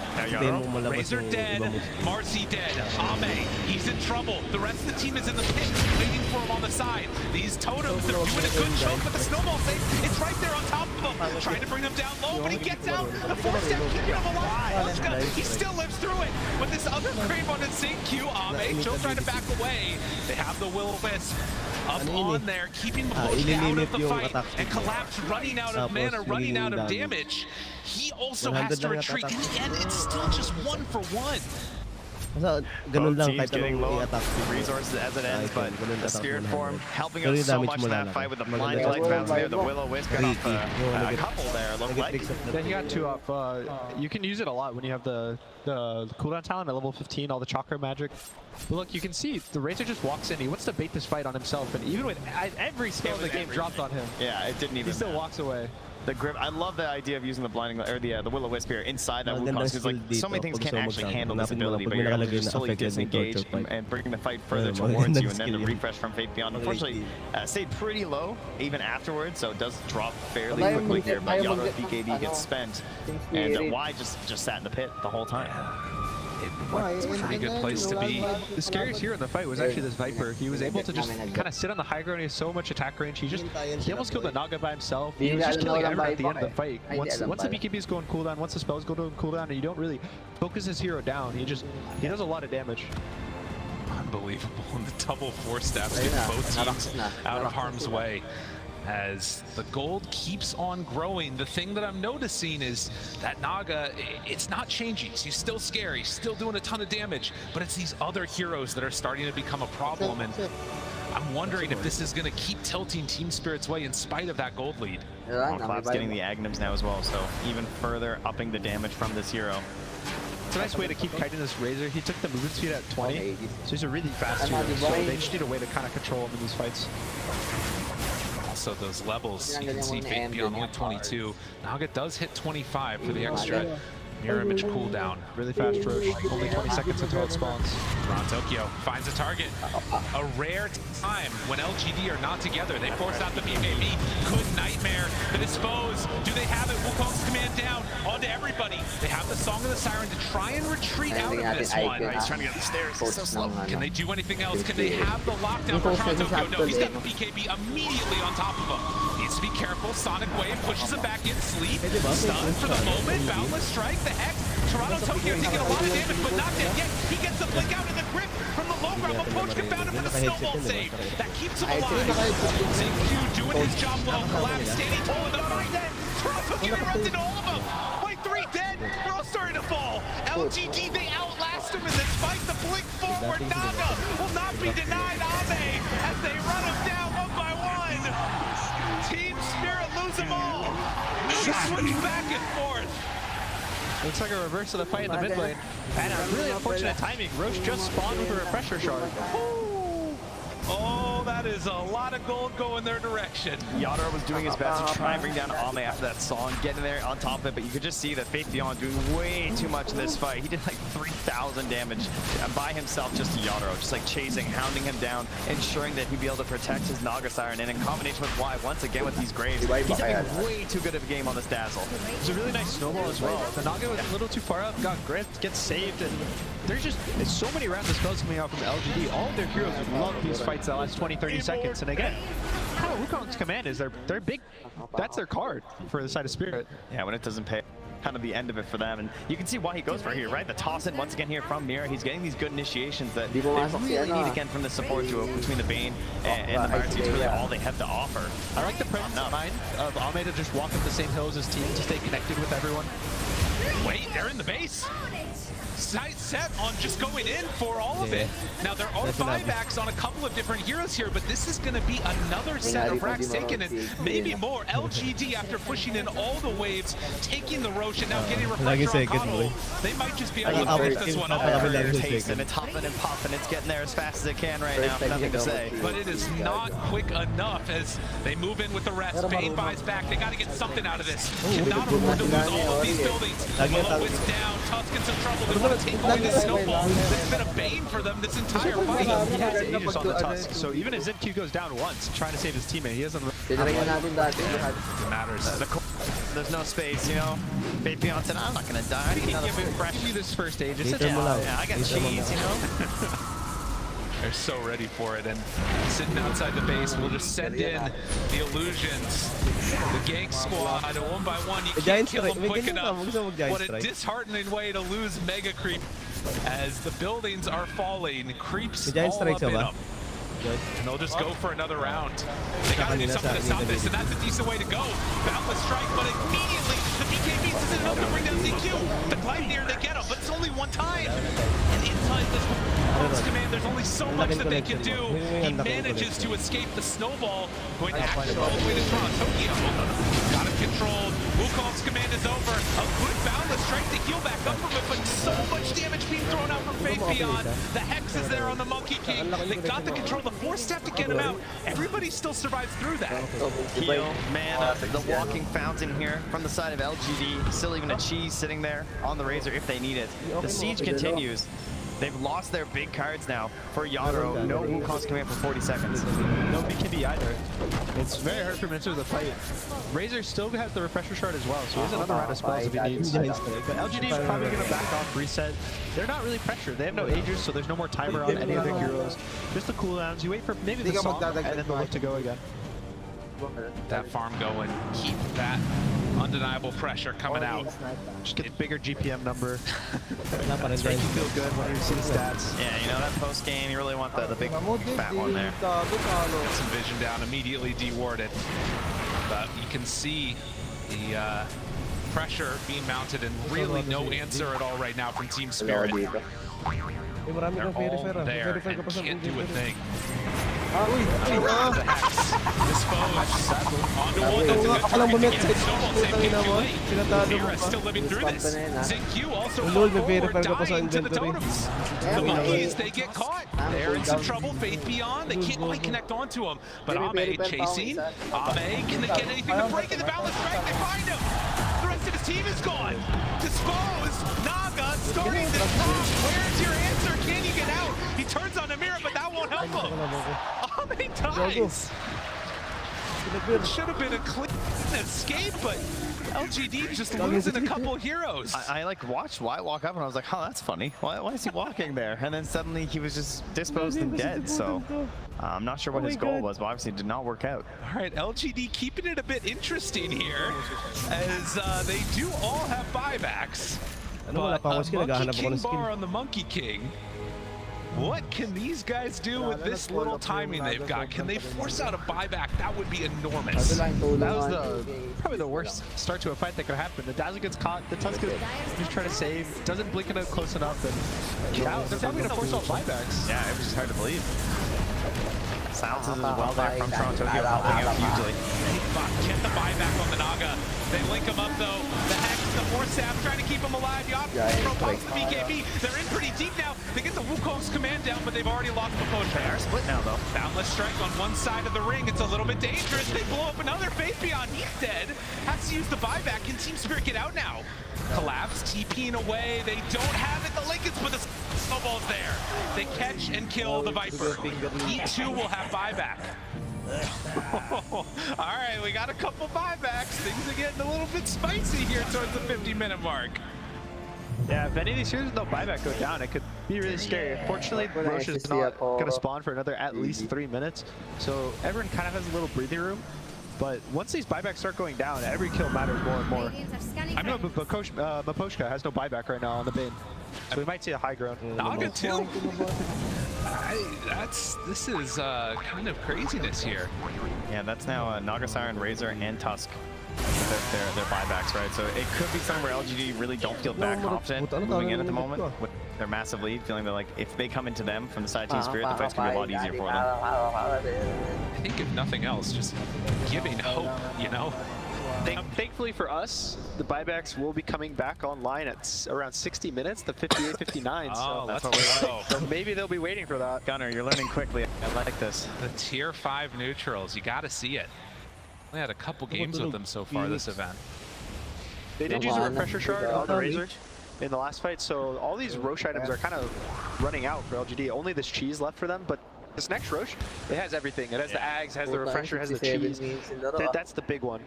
Razor dead, Marcy dead, Ame, he's in trouble. The rest of the team is in the pit, waiting for him on the side. These totems, they're doing a good choke, but the snowball safe, it's right there on top of him. Trying to bring him down low, but he gets out. The fourth step keeping him alive. He still lives through it. With this other Crave on the same Q, Ame still trying to back away. They have the Will-O-Wisp up on there, keeping Mabushi out of the fight, and Collapse running out of mana, running out of damage. He also has to retreat. In the end, it's still just 1 for 1. Basta ganun Both lang teams kahit getting anong low i-attack. resources as it ends, but the Spirit form helping Pero us yung so damage much mo in that lalaki. fight with the Maganda blind yung light bounce there. The Will-O-Wisp got off a Tricky. couple there, looked like. Yeah, he got 2 up. You can use it a lot when you have the cooldown talent at level 15, all the chakra magic. But look, you can see the Razor just walks in. He wants to bait this fight on himself, and even with every skill in the game dropped on him, Yeah, it didn't even he still matter. walks away. The grip. I love the idea of using the blinding or the Will-O-Wisp here inside that Wukong, because like so many things can't actually handle this ability, but you're able to just slowly disengage and bring the fight further towards you, and then the refresh from Faith Beyond. Unfortunately, stayed pretty low even afterwards, so it does drop fairly quickly here. But Yadro's BKB gets spent, and Y just sat in the pit the whole time. It's a pretty good place to be. The scariest hero in the fight was actually this Viper. He was able to just kind of sit on the high ground. He has so much attack range. He almost killed the Naga by himself. He was just killing everyone at the end of the fight. Once the BKBs go on cooldown, once the spells go to cooldown, and you don't really focus his hero down, he does a lot of damage. Unbelievable. And the double 4 steps get both teams out of harm's way. As the gold keeps on growing, the thing that I'm noticing is that Naga, it's not changing. He's still scary, still doing a ton of damage, but it's these other heroes that are starting to become a problem, and I'm wondering if this is going to keep tilting Team Spirit's way in spite of that gold lead. Collapse getting the Agnums now as well, so even further upping the damage from this hero. It's a nice way to keep kiting this Razor. He took the movement speed at 20, so he's a really fast hero. So they just need a way to kind of control him in these fights. Also, those levels, you can see Faith Beyond only 22. Naga does hit 25 for the extra mirror image cooldown. Really fast Roche, only 20 seconds until it spawns. Ron Tokyo finds a target. A rare time when LGD are not together. They force out the BKB. Good Nightmare. The dispose. Do they have it? Wukong's command down onto everybody. They have the Song of the Siren to try and retreat out of this one. He's trying to get up the stairs. He's so slow. Can they do anything else? Can they have the lockdown for Ron Tokyo? No, he's got the BKB immediately on top of him. Needs to be careful. Sonic Wave pushes him back in. Sleep. Stun for the moment. Boundless Strike. The hex. Toronto Tokyo taking a lot of damage, but not dead yet. He gets the blink out in the grip from the low ground. Approach confounded for the snowball save. That keeps him alive. Zing doing his job well. Collapse standing tall with the 3 dead. Toronto Tokyo runs into all of them. Wait, 3 dead. We're all starting to fall. LGD, they outlast him in this fight. The blink forward. Naga will not be denied. Ame as they run him down 1 by 1. Team Spirit lose them all. They switch back and forth. Looks like a reverse of the fight in the mid lane. And really unfortunate timing. Roche just spawned with a refresher shard. Oh, that is a lot of gold going their direction. Yadro was doing his best to try and bring down AME after that song, getting there on top of it, but you could just see that Faith Beyond doing way too much in this fight. He did like 3,000 damage by himself just to Yadro, just like chasing, hounding him down, ensuring that he'd be able to protect his Naga Siren, and in combination with Y, once again with these Graves, he's having way too good of a game on this Dazzle. It's a really nice snowball as well. The Naga was a little too far up, got gripped, gets saved, and there's just so many rounds of spells coming out from LGD. All of their heroes love these fights that last 20-30 seconds, and again, kind of Wukong's command is they're big. That's their card for the side of Spirit. Yeah, when it doesn't pay, kind of the end of it for them, and you can see why he goes for here, right? The toss in once again here from Mira. He's getting these good initiations that they really need again from the support duo between the Bane and the Marcy. It's really all they have to offer. I like the presence of mind of AME to just walk up the same hill as his team to stay connected with everyone. Wait, they're in the base. Sight set on just going in for all of it. Now there are buybacks on a couple of different heroes here, but this is going to be another set of racks taken and maybe more. LGD after pushing in all the waves, taking the Roche and now getting refresher on Coddle. They might just be able to finish this one up. And it's huffing and puffing. It's getting there as fast as it can right now. Nothing to say. But it is not quick enough as they move in with the rest. Bane buys back. They got to get something out of this. Cannot afford to lose all of these buildings. Mo is down. Tusk in some trouble. They want to take away this snowball that's been a bane for them this entire fight. He has Aegis on the Tusk, so even if ZQ goes down once, trying to save his teammate, he doesn't. It matters. There's no space, you know. Faith Beyond said, I'm not going to die. I can give him fresh you this first Aegis. Yeah, I got cheese, you know. They're so ready for it, and sitting outside the base, we'll just send in the illusions. The gank squad, one by one, you can't kill them quick enough. What a disheartening way to lose Mega Creep as the buildings are falling. Creeps all up in them. And they'll just go for another round. They gotta do something to stop this, and that's a decent way to go. Boundless strike, but immediately the BKB isn't enough to bring down ZQ. The Gleipnir, they get him, but it's only one time. And inside this command, there's only so much that they can do. He manages to escape the snowball, going action all the way to Toronto. Tokyo got it controlled. Wukong's command is over. A good boundless strike to heal back up from it, but so much damage being thrown out from Faith Beyond. The Hex is there on the Monkey King. They got the control, the force step to get him out. Everybody still survives through that. Heal, mana, the walking fountain here from the side of LGD. Still even a cheese sitting there on the Razor if they need it. The siege continues. They've lost their big cards now for Yadro. No Wukong's command for 40 seconds. No BKB either. It's very hard for him to enter the fight. Razor still has the refresher shard as well, so he has another round of spells if he needs. But LGD is probably going to back off, reset. They're not really pressured. They have no Aegis, so there's no more timer on any of their heroes. Just the cooldowns. You wait for maybe the song, and then they'll look to go again. That farm going. Keep that undeniable pressure coming out. Just get the bigger GPM number. It's making you feel good when you see the stats. Yeah, you know, that post game, you really want the big fat one there. Some vision down, immediately dewarded. But you can see the pressure being mounted and really no answer at all right now from Team Spirit. They're all there and can't do a thing. The Hex disposed onto one. That's a good target to get Snowball saving too late. Mira still living through this. ZQ also forward, dying to the totems. The monkeys, they get caught. They're in some trouble. Faith Beyond, they can't quite connect onto him. But AME chasing. AME, can they get anything to break in the balance strike? They find him. The rest of his team is gone. Disposed. Naga starting this top. Where's your answer? Can you get out? He turns on Amira, but that won't help him. AME dies. It should have been a clean escape, but LGD just losing a couple heroes. I like watched Wyatt walk up and I was like, oh, that's funny. Why is he walking there? And then suddenly he was just disposed and dead. So I'm not sure what his goal was, but obviously it did not work out. All right, LGD keeping it a bit interesting here, as they do all have buybacks. But a Monkey King bar on the Monkey King. What can these guys do with this little timing they've got? Can they force out a buyback? That would be enormous. That was probably the worst start to a fight that could happen. The Dazzle gets caught, the Tusk is just trying to save, doesn't blink enough close enough, and they're probably going to force out buybacks. Yeah, it was just hard to believe. Silences as well there from Toronto Tokyo, helping out hugely. Get the buyback on the Naga. They link him up though. The Hex, the Force Staff trying to keep him alive. Yadro pops the BKB. They're in pretty deep now. They get the Wukong's command down, but they've already lost the potion. They are split now though. Boundless Strike on one side of the ring. It's a little bit dangerous. They blow up another Faith Beyond. He's dead. Has to use the buyback. Can Team Spirit get out now? Collapse, TPing away. They don't have it. The Lincolns, but the snowball's there. They catch and kill the Viper. E2 will have buyback. All right, we got a couple buybacks. Things are getting a little bit spicy here towards the 50-minute mark. Yeah, if any of these heroes with no buyback go down, it could be really scary. Unfortunately, Roche is not going to spawn for another at least 3 minutes, so everyone kind of has a little breathing room. But once these buybacks start going down, every kill matters more and more. I know Maposhka has no buyback right now on the Bane, so we might see a high ground. Naga too. This is kind of craziness here. Yeah, that's now Naga Siren, Razor, and Tusk. Their buybacks, right? So it could be somewhere LGD really don't feel that confident moving in at the moment with their massive lead, feeling that like if they come into them from the side of Team Spirit, the fight's gonna be a lot easier for them. I think if nothing else, just giving hope, you know? Thankfully for us, the buybacks will be coming back online at around 60 minutes, the 58-59. Oh, So that's what we hope. so maybe they'll be waiting for that. Gunner, you're learning quickly. I like this. The tier 5 neutrals, you gotta see it. We had a couple games with them so far this event. They did use a refresher shard on the Razor in the last fight, so all these Roche items are kind of running out for LGD. Only this cheese left for them, but this next Roche, it has everything. It has the Ags, has the refresher, has the cheese. That's the big one.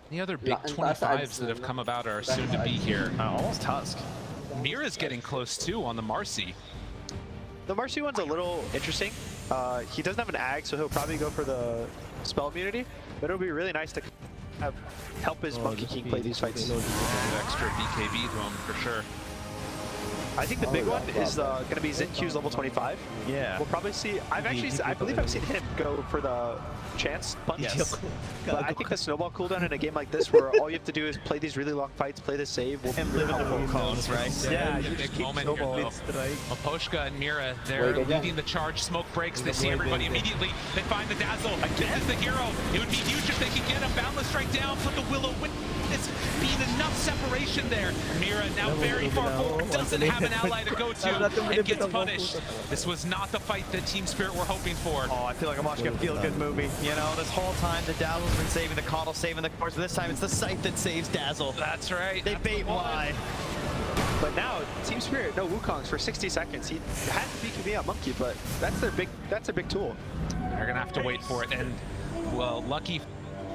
The other big 25s that have come about are soon to be here. Almost Tusk. Mira's getting close too on the Marcy. The Marcy one's a little interesting. He doesn't have an Ag, so he'll probably go for the spell immunity, but it'll be really nice to help his Monkey King play these fights. Extra BKB to him for sure. I think the big one is going to be ZinQ's level 25. Yeah. We'll probably see. I believe I've seen him go for the chance punch. Yes. But I think the snowball cooldown in a game like this, where all you have to do is play these really long fights, play the save, will And live in the Wukongs, right? Yeah, The you big just keep moment here snowballing. though. Maposhka and Mira, they're leading the charge. Smoke breaks. They see everybody immediately. They find the Dazzle. Again, the hero. It would be huge if they could get a Boundless Strike down. Put the Willow with this being enough separation there. Mira now very far forward. Doesn't have an ally to go to and gets punished. This was not the fight that Team Spirit were hoping for. Oh, I feel like I'm watching a feel-good movie. You know, this whole time the Dazzle's been saving the Coddle, saving the course. This time it's the Scythe that saves Dazzle. That's right. They bait wide. But now Team Spirit, no Wukongs for 60 seconds. He had the BKB on Monkey, but that's their big tool. They're gonna have to wait for it, and well, lucky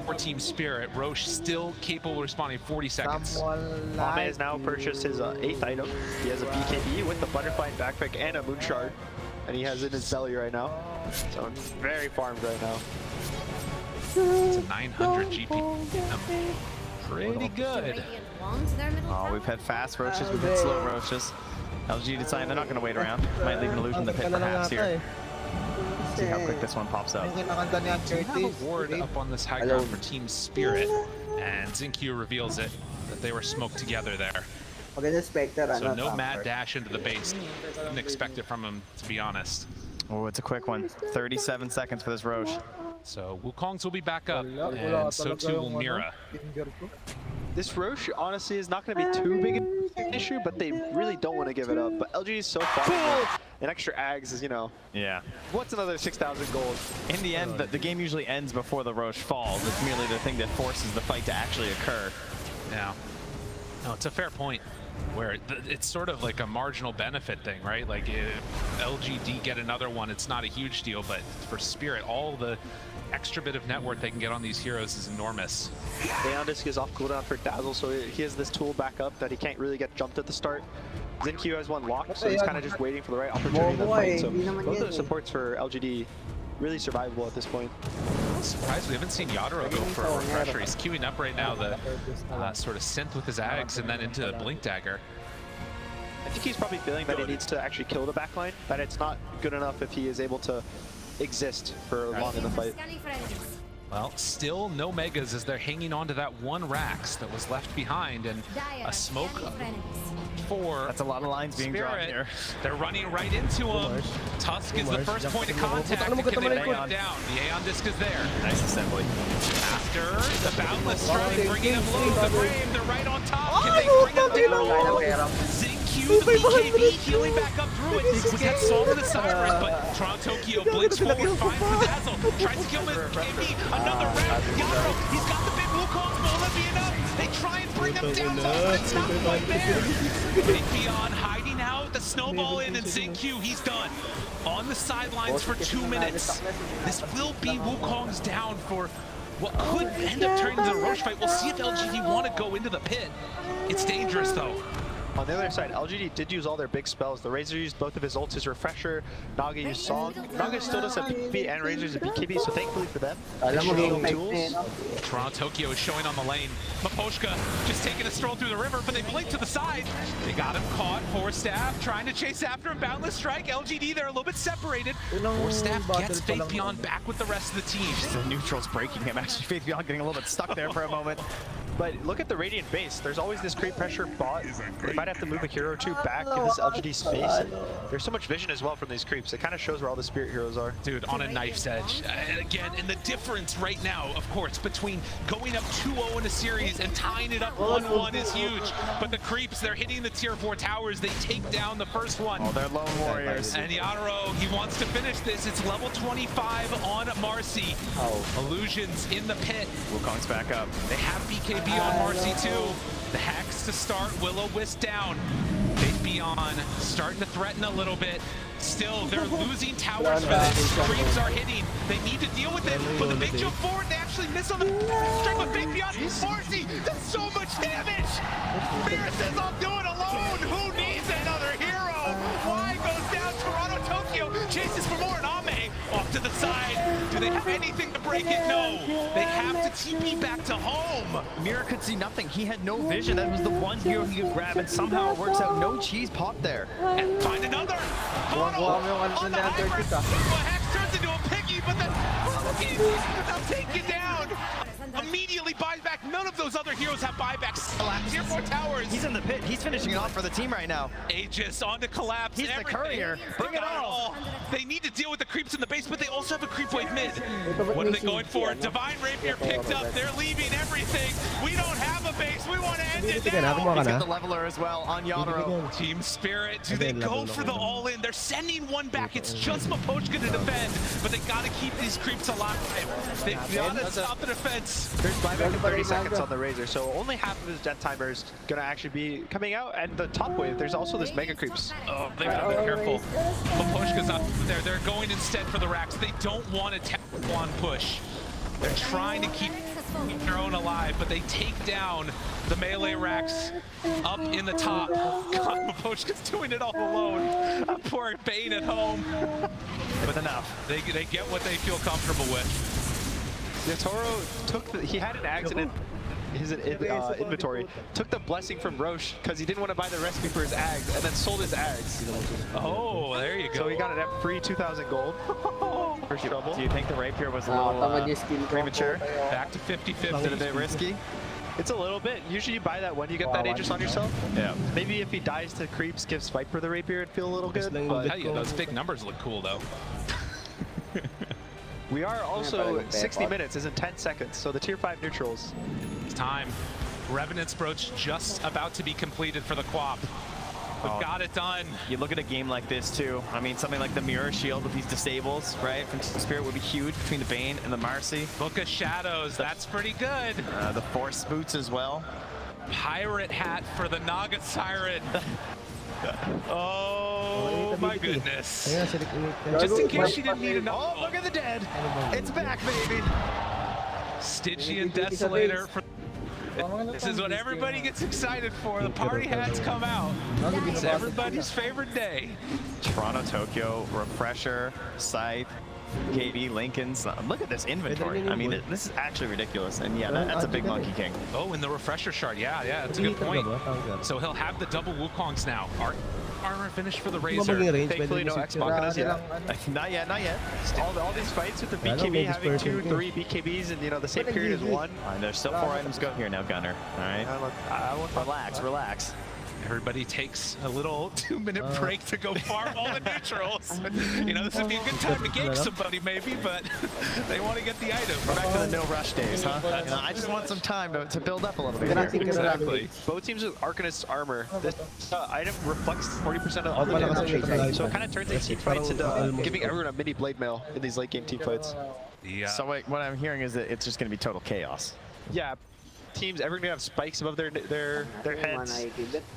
for Team Spirit, Roche still capable of responding 40 seconds. Mame has now purchased his 8th item. He has a BKB with the butterfly backpack and a moon shard, and he has it in his belly right now. So it's very farmed right now. It's a 900 GP. Pretty good. Oh, we've had fast Roaches, we've had slow Roaches. LG deciding they're not going to wait around. Might leave an illusion in the pit perhaps here. See how quick this one pops up. We have a ward up on this high ground for Team Spirit, and ZinQ reveals it, that they were smoked together there. So no mad dash into the base. Didn't expect it from him, to be honest. Oh, it's a quick one. 37 seconds for this Roche. So Wukongs will be back up, and so too will Mira. This Roche, honestly, is not going to be too big an issue, but they really don't want to give it up. But LG is so far. An extra Ags is, you know, Yeah. what's another 6,000 gold? In the end, the game usually ends before the Roche falls. It's merely the thing that forces the fight to actually occur. Yeah. No, it's a fair point, where it's sort of like a marginal benefit thing, right? Like if LGD get another one, it's not a huge deal, but for Spirit, all the extra bit of net worth they can get on these heroes is enormous. Leondisk is off cooldown for Dazzle, so he has this tool back up that he can't really get jumped at the start. ZinQ has one locked, so he's kind of just waiting for the right opportunity to fight. So both of the supports for LGD really survivable at this point. I'm surprised we haven't seen Yadro go for a refresher. He's queuing up right now, the sort of synth with his Ags and then into Blink Dagger. I think he's probably feeling that he needs to actually kill the backline, that it's not good enough if he is able to exist for long in the fight. Well, still no megas as they're hanging on to that one Rax that was left behind, and Dire a are smoke scanning for enemies. for That's a lot of lines being drawn Spirit. here. They're running right into him. Tusk is the first point of contact. And can they bring him down? The Aeon disc is there. Nice assembly. After the boundless strike, bringing him low. The frame, they're right on top. Can they bring him down? Q, the BKB healing back up through it. We got Saul to the siren, but Toronto Tokyo blinks forward, finds the dazzle, tries to kill him with BKB. Another round. Yaro, he's got the big Wukong, but will it be enough? They try and bring them down, but it's not quite there. Beyond hiding out, the snowball in, and Q, he's done. On the sidelines for 2 minutes. This will be Wukong's down for what could end up turning into a Roche fight. We'll see if LGD want to go into the pit. It's dangerous, though. On the other side, LGD did use all their big spells. The Razor used both of his ults, his Refresher. Naga used Song. Naga still does have PvP and Razor's a BKB, so thankfully for them, they show tools. Toronto Tokyo is showing on the lane. Maposhka just taking a stroll through the river, but they blink to the side. They got him caught. Forstaff trying to chase after him. Boundless strike. LGD there a little bit separated. Forstaff gets Faith Beyond back with the rest of the team. The neutral's breaking him. Actually, Faith Beyond getting a little bit stuck there for a moment. But look at the Radiant base. There's always this creep pressure bot. They might have to move a hero or two back in this LGD space. And there's so much vision as well from these creeps. It kind of shows where all the spirit heroes are. Dude, on a knife's edge. And again, and the difference right now, of course, between going up 2-0 in a series and tying it up 1-1 is huge. But the creeps, they're hitting the tier 4 towers. They take down the first one. Oh, they're lone warriors. And Yaro, he wants to finish this. It's level 25 on Marcy. Illusions in the pit. Wukong's back up. They have BKB on Marcy too. The Hex to start, Will-O-Wisp down. Faith Beyond starting to threaten a little bit. Still, they're losing towers for this. Creeps are hitting. They need to deal with it. But the big jump forward, they actually miss on the strike with Faith Beyond. Marcy does so much damage. Fear says, I'll do it alone. Who needs another hero? Why goes down? Toronto Tokyo chases for more, and Ame off to the side. Do they have anything to break it? No. They have to TP back to home. Mira could see nothing. He had no vision. That was the one hero he could grab, and somehow it works out. No cheese pop there. And find another. Hono on the high ground. Hex turns into a piggy, but then they'll take you down. Immediately buys back. None of those other heroes have buybacks. Tier 4 towers. He's in the pit. He's finishing it off for the team right now. Aegis on to collapse. He's the courier. Bring it all. They need to deal with the creeps in the base, but they also have a creep wave mid. What are they going for? Divine Rapier picked up. They're leaving everything. We don't have a base. We want to end it now. He's got the leveler as well on Yaro. Team Spirit, do they go for the all-in? They're sending one back. It's just Mapochka to defend, but they got to keep these creeps alive. They've got to stop the defense. There's buyback in 30 seconds on the Razor, so only half of his death timer is going to actually be coming out. And the top wave, there's also this mega creeps. Oh, they've got to be careful. Mapochka's up there. They're going instead for the racks. They don't want to tap one push. They're trying to keep their own alive, but they take down the melee racks up in the top. God, Mapochka's doing it all alone. Poor Bane at home. But enough. They get what they feel comfortable with. Yeah, Toro took he had an accident. His inventory took the blessing from Roche because he didn't want to buy the recipe for his Ags and then sold his Ags. Oh, there you go. So he got it at free 2,000 gold. First trouble. Do you think the Rapier was a little premature? Back to 50-50. Is it a bit risky? It's a little bit. Usually you buy that when you get that Aegis on yourself. Yeah. Maybe if he dies to creeps, gives Viper the Rapier, it'd feel a little good. But yeah, those big numbers look cool though. We are also 60 minutes is in 10 seconds, so the tier 5 neutrals. It's time. Revenant's Brooch just about to be completed for the Quap. We've got it done. You look at a game like this too. I mean, something like the Mirror Shield with these disables, right? From Spirit would be huge between the Bane and the Marcy. Book of Shadows, that's pretty good. The Force Boots as well. Pirate Hat for the Naga Siren. Oh my goodness. Just in case you didn't need enough. Oh, look at the dead. It's back, baby. Stygian Desolator. This is what everybody gets excited for. The party hats come out. It's everybody's favorite day. Toronto, Tokyo, Refresher, Scythe, KD, Lincoln's. Look at this inventory. I mean, this is actually ridiculous. And yeah, that's a big Monkey King. Oh, and the Refresher shard. Yeah, that's a good point. So he'll have the double Wukongs now. armor finish for the Kung Razor. maging range, Thankfully, pwede no i-save X-Machina yun. yet. Not yet, not yet. All these fights with the Kaya lang, BKB may having dispersion 2, din. 3 BKBs and the same period as one. There's still 4 items go here now, Gunner. All right. I won't Relax, relax. Everybody takes a little 2-minute break to go farm all the neutrals. This would be a good time to gank somebody maybe, but they want to get the item. We're back to the no rush days, huh? I just want some time to build up a little bit here. Exactly. Both teams with Arcanist's armor. This item reflects 40% of all the Malakas damage. ang live. So it kind of turns these team fights into giving everyone a mini blade mail in these late game team fights. Yeah. So what I'm hearing is that it's just going to be total chaos. Yeah, teams, everyone's gonna have spikes above their heads.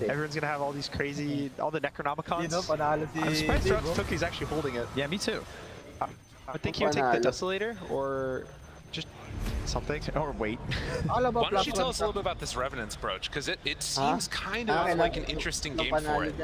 Everyone's gonna have all these crazy, all the Necronomicons. I'm surprised Toki's actually holding it. Yeah, me too. I think he would take the Desolator or just something. Or wait. Why don't you tell us a little bit about this Revenant's Brooch? Because it seems kind of like an interesting game for it.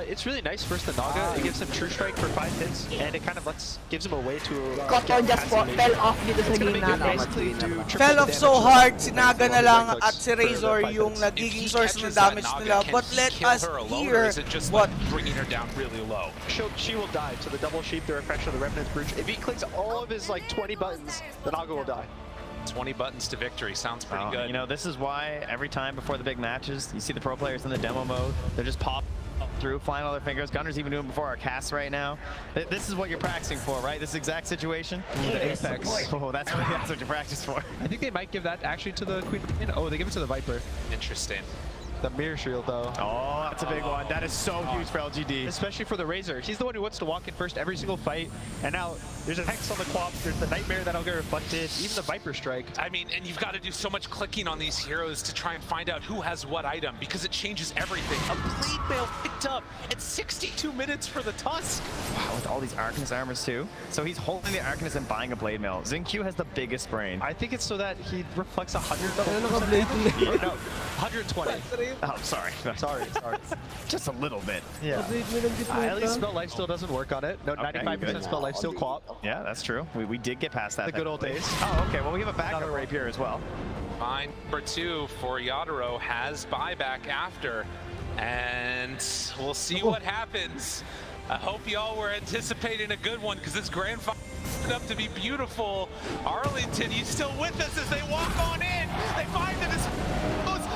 It's really nice versus the Naga. It gives him True Strike for 5 hits, and it kind of gives him a way to. Cotton just fell off dito sa game natin. Fell off so hard, sinaga na lang at si Razor yung nagiging source ng damage nila. But let us hear what... bringing her down really low. She will die to the double sheep, the reflection of the Revenant's Brooch. If he clicks all of his 20 buttons, the Naga will die. 20 buttons to victory sounds pretty good. This is why every time before the big matches, you see the pro players in the demo mode. They're just pop through, flying all their fingers. Gunner's even doing before our casts right now. This is what you're practicing for, right? This exact situation. The Apex. Oh, that's what you practice for. I think they might give that actually to the Queen. Oh, they give it to the Viper. Interesting. The Mirror Shield, though. Oh, that's a big one. That is so huge for LGD. Especially for the Razor. He's the one who wants to walk in first every single fight. And now there's a Hex on the Quap. There's the Nightmare that'll get reflected. Even the Viper Strike. I mean, and you've got to do so much clicking on these heroes to try and find out who has what item because it changes everything. A Blade Mail picked up at 62 minutes for the Tusk. Wow, with all these Arcanist armors too. So he's holding the Arcanist and buying a Blade Mail. Xingqiu has the biggest brain. I think it's so that he reflects 100. Naka-blade No, 120. Oh, sorry. Sorry. Just a little bit. Yeah. At least Spell Life still doesn't work on it. No, 95% Spell Life still Quap. Yeah, that's true. We did get past that. The good old days. Oh, okay. Well, we have a backup rapier as well. Fine. Number 2 for Yadaro has buyback after. And we'll see what happens. I hope y'all were anticipating a good one because this grand final turned up to be beautiful. Arlington, you still with us as they walk on in. They find that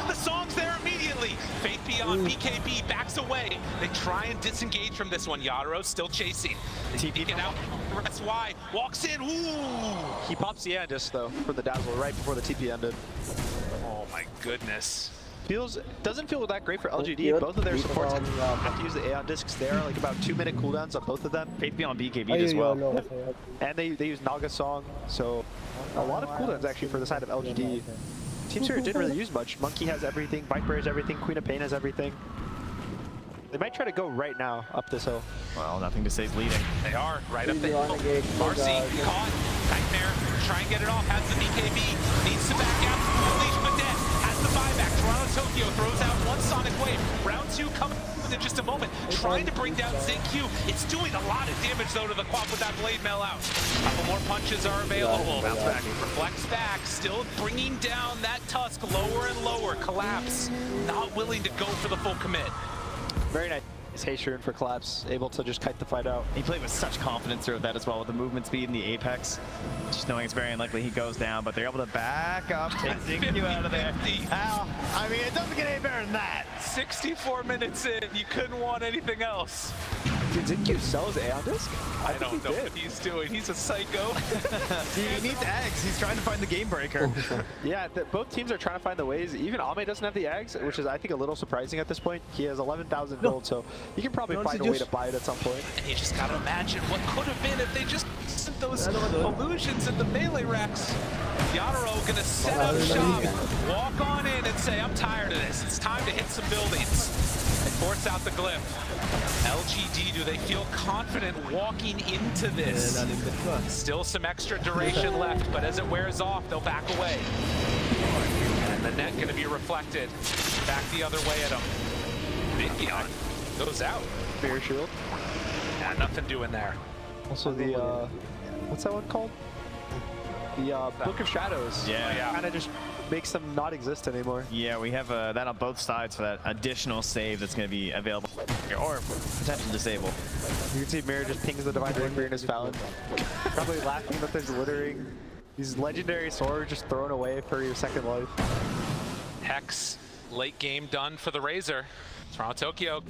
the song's there immediately. Faith Beyond, BKB backs away. They try and disengage from this one. Yadaro still chasing. TP out. That's why. Walks in. Ooh. He pops the Andis, though, for the Dazzle right before the TP ended. Oh my goodness. Doesn't feel that great for LGD. Both of their supports have to use the Aeon Discs. They are like about 2-minute cooldowns on both of them. Faith Beyond BKB as well. And they use Naga Song, so a lot of cooldowns actually for the side of LGD. Team Spirit didn't really use much. Monkey has everything, Viper has everything, Queen of Pain has everything. They might try to go right now up this hill. Well, nothing to say is leading. They are right up the hill. Marcy caught. Nightmare. Try and get it off. Has the BKB. Needs to back out. Unleash Madet. Has the buyback. Toronto Tokyo throws out one Sonic Wave. Round 2 coming in just a moment. Trying to bring down Xingqiu. It's doing a lot of damage though to the Quap with that Blade Mail out. A couple more punches are available. Bounce back. Reflects back. Still bringing down that Tusk lower and lower. Collapse. Not willing to go for the full commit. Very nice haste rune for Collapse, able to just kite the fight out. He played with such confidence through that as well, with the movement speed and the Apex. Just knowing it's very unlikely he goes down, but they're able to back up, take Xingqiu out of there. Ow. I mean, it doesn't get any better than that. 64 minutes in, you couldn't want anything else. Did Xingqiu sell his Aeon Disc? I don't know what he's doing. He's a psycho. He needs eggs. He's trying to find the game breaker. Yeah, both teams are trying to find the ways. Even Ame doesn't have the eggs, which is, I think, a little surprising at this point. He has 11,000 gold, so he can probably find a way to buy it at some point. And you just gotta imagine what could have been if they just sent those illusions in the melee racks. Yadaro gonna set up shop, walk on in and say, I'm tired of this. It's time to hit some buildings. They force out the glyph. LGD, do they feel confident walking into this? Still some extra duration left, but as it wears off, they'll back away. And the net gonna be reflected. Back the other way at him. Big goes out. Spear Shield. Yeah, nothing doing there. Also the, what's that one called? The Book of Shadows. Yeah. Kind of just makes them not exist anymore. Yeah, we have that on both sides for that additional save that's going to be available here, or potential disable. You can see Mirror just pings the Divine Reaper in his Fallon. Probably laughing that there's littering. These legendary swords just thrown away for your second life. Hex, late game done for the Razor. Toronto Tokyo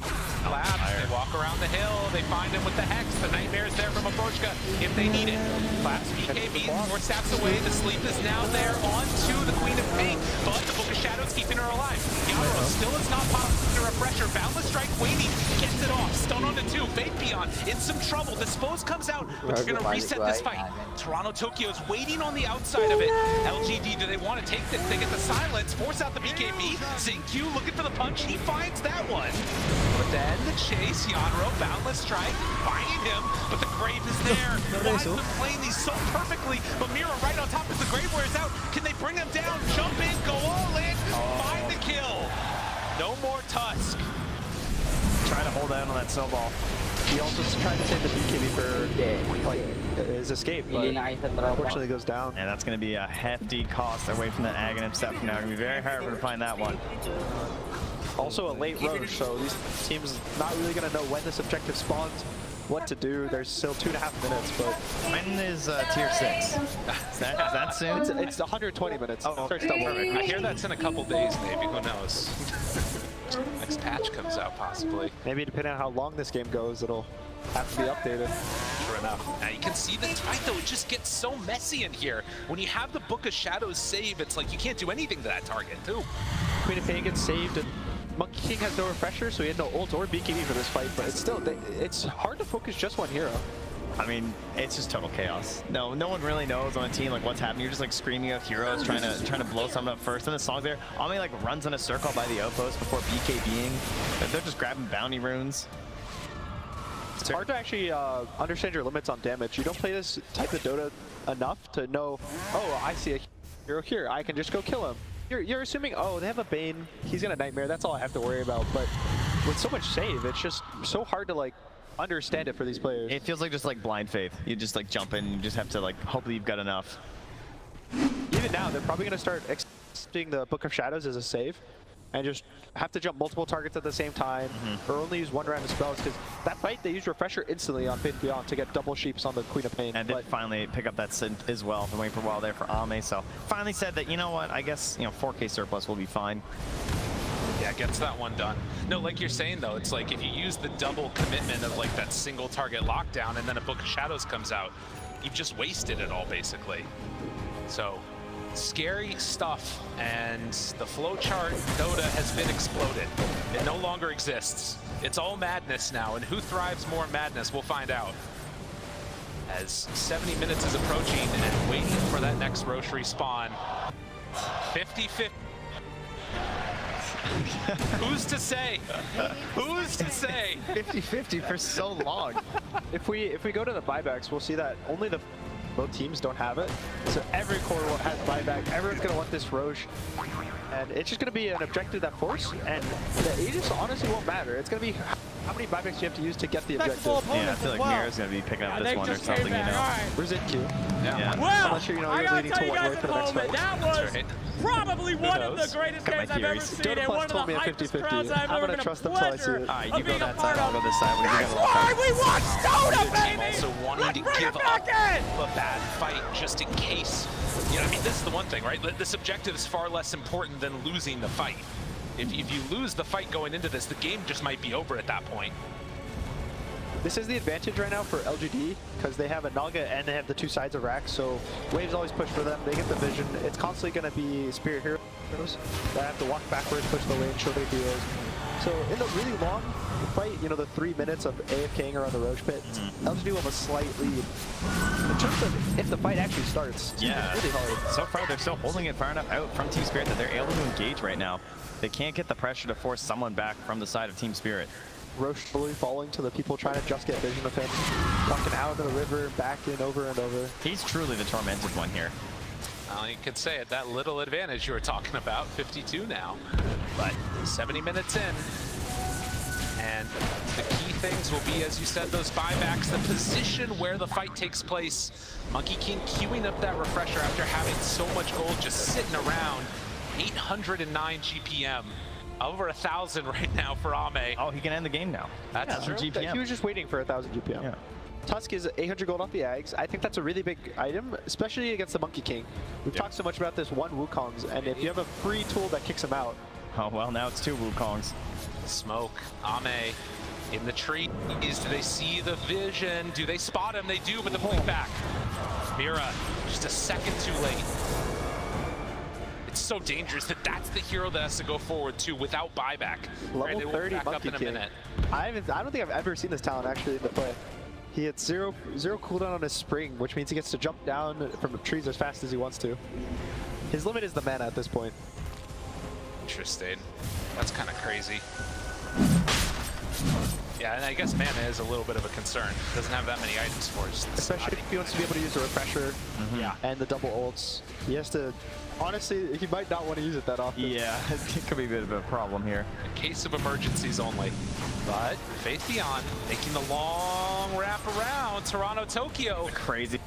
collapse, they walk around the hill, they find him with the Hex, the Nightmare's there from Abrochka if they need it. Collapse BKB, 4 steps away, the sleep is now there onto the Queen of Pain, but the Book of Shadows keeping her alive. Yaro still is not popping the refresher, Boundless Strike waiting, gets it off, stun onto 2, Fate Beyond in some trouble, Dispose comes out, but they're gonna reset this fight. Toronto Tokyo is waiting on the outside of it. LGD, do they want to take this? They get the silence, force out the BKB, Xingqiu looking for the punch, he finds that one. But then the chase, Yanro, Boundless Strike, finding him, but the Grave is there. Wise been playing these so perfectly, but Mira right on top as the Grave wears out. Can they bring him down? Jump in, go all in, find the kill. No more Tusk. Trying to hold out on that snowball. He also tried to save the BKB for like his escape, but unfortunately goes down. And that's going to be a hefty cost away from that Aghanim step from now. It's going to be very hard to find that one. Also a late Roche, so these teams not really going to know when this objective spawns, what to do. There's still 2.5 minutes, but... When is tier 6? Is that soon? It's 120 minutes. Oh, starts double. I hear that's in a couple days, maybe. Who knows? Next patch comes out, possibly. Maybe depending on how long this game goes, it'll have to be updated. True enough. Now you can see the fight, though. It just gets so messy in here. When you have the Book of Shadows save, it's like you can't do anything to that target, too. Queen of Pain gets saved, and Monkey King has no refresher, so he had no ult or BKB for this fight, but it's still, it's hard to focus just one hero. I mean, it's just total chaos. No one really knows on a team like what's happening. You're just like screaming out heroes, trying to blow someone up first. And the song's there. Ami like runs in a circle by the outpost before BKBing. They're just grabbing bounty runes. It's hard to actually understand your limits on damage. You don't play this type of Dota enough to know, oh, I see a hero here, I can just go kill him. You're assuming, oh, they have a Bane, he's gonna Nightmare, that's all I have to worry about. But with so much save, it's just so hard to like understand it for these players. It feels like just like blind faith. You just like jump in, you just have to like hopefully you've got enough. Even now, they're probably gonna start accepting the Book of Shadows as a save and just have to jump multiple targets at the same time, or only use one round of spells, because that fight they used Refresher instantly on Fate Beyond to get double sheeps on the Queen of Pain. And did finally pick up that synth as well. Been waiting for a while there for Ame, so finally said that, you know what, I guess 4K surplus will be fine. Yeah, gets that one done. No, like you're saying though, it's like if you use the double commitment of like that single target lockdown and then a Book of Shadows comes out, you've just wasted it all basically. So scary stuff, and the flowchart Dota has been exploded. It no longer exists. It's all madness now, and who thrives more in madness, we'll find out. As 70 minutes is approaching and waiting for that next Roche respawn. 50-50. Who's to say? Who's to say? 50-50 for so long. If we go to the buybacks, we'll see that only both teams don't have it. So every core has buyback. Everyone's gonna want this Roche. And it's just gonna be an objective that force, and the Aegis honestly won't matter. It's gonna be how many buybacks you have to use to get the objective. Yeah, I feel like Mira's gonna be picking up this one or something, you know. Where's it, Q? Yeah. I'm Well, not sure you know I you're gotta leading tell to you one guys way at for the next home, fight. that was right. probably one of the knows? greatest Got my games I've ever theories. seen, Dota and Plus one of told me the at hypest 50-50. crowds I've I'm ever gonna been trust a them till I see pleasure it. Alright, you of go being a that part side, I'll of. go this side. We That's got a little why time. we watch Dota, Team baby! also wanting Let's to bring give it back up in! a bad fight just in case. You know, I mean, this is the one thing, right? This objective is far less important than losing the fight. If you lose the fight going into this, the game just might be over at that point. This is the advantage right now for LGD, because they have a Naga and they have the two sides of racks, so waves always push for them. They get the vision. It's constantly going to be Spirit Heroes that have to walk backwards, push the lane, show their heroes. So in the really long fight, you know, the 3 minutes of AFKing around the Roche pit, LGD will have a slight lead. In terms of if the fight actually starts, Yeah, it's really hard. so far they're still holding it far enough out from Team Spirit that they're able to engage right now. They can't get the pressure to force someone back from the side of Team Spirit. Roche fully falling to the people trying to just get vision of him, walking out of the river, back in, over and over. He's truly the tormented one here. Well, you could say it, that little advantage you were talking about, 52 now. But 70 minutes in, and the key things will be, as you said, those buybacks, the position where the fight takes place. Monkey King queuing up that refresher after having so much gold just sitting around. 809 GPM. Over 1,000 right now for Ame. Oh, he can end the game now. That's true. GPM. He was just waiting for 1,000 GPM. Yeah. Tusk is 800 gold off the Ags. I think that's a really big item, especially against the Monkey King. We've talked so much about this one Wukong's, and if you have a free tool that kicks him out. Oh, well, now it's 2 Wukongs. Smoke. Ame in the trees. Do they see the vision? Do they spot him? They do, but the blink back. Mira, just a second too late. It's so dangerous that that's the hero that has to go forward too without buyback. Level They will 30 back up Monkey in a King. minute. I don't think I've ever seen this talent actually in the play. He had zero cooldown on his spring, which means he gets to jump down from trees as fast as he wants to. His limit is the mana at this point. Interesting. That's kind of crazy. Yeah, and I guess mana is a little bit of a concern. Doesn't have that many items for it. Especially if he wants to be able to use the refresher and the double ults. He has to, honestly, he might not want to use it that often. Yeah, it could be a bit of a problem here. In case of emergencies only. But Faith Beyond making the long wrap around Toronto, Tokyo. Crazy.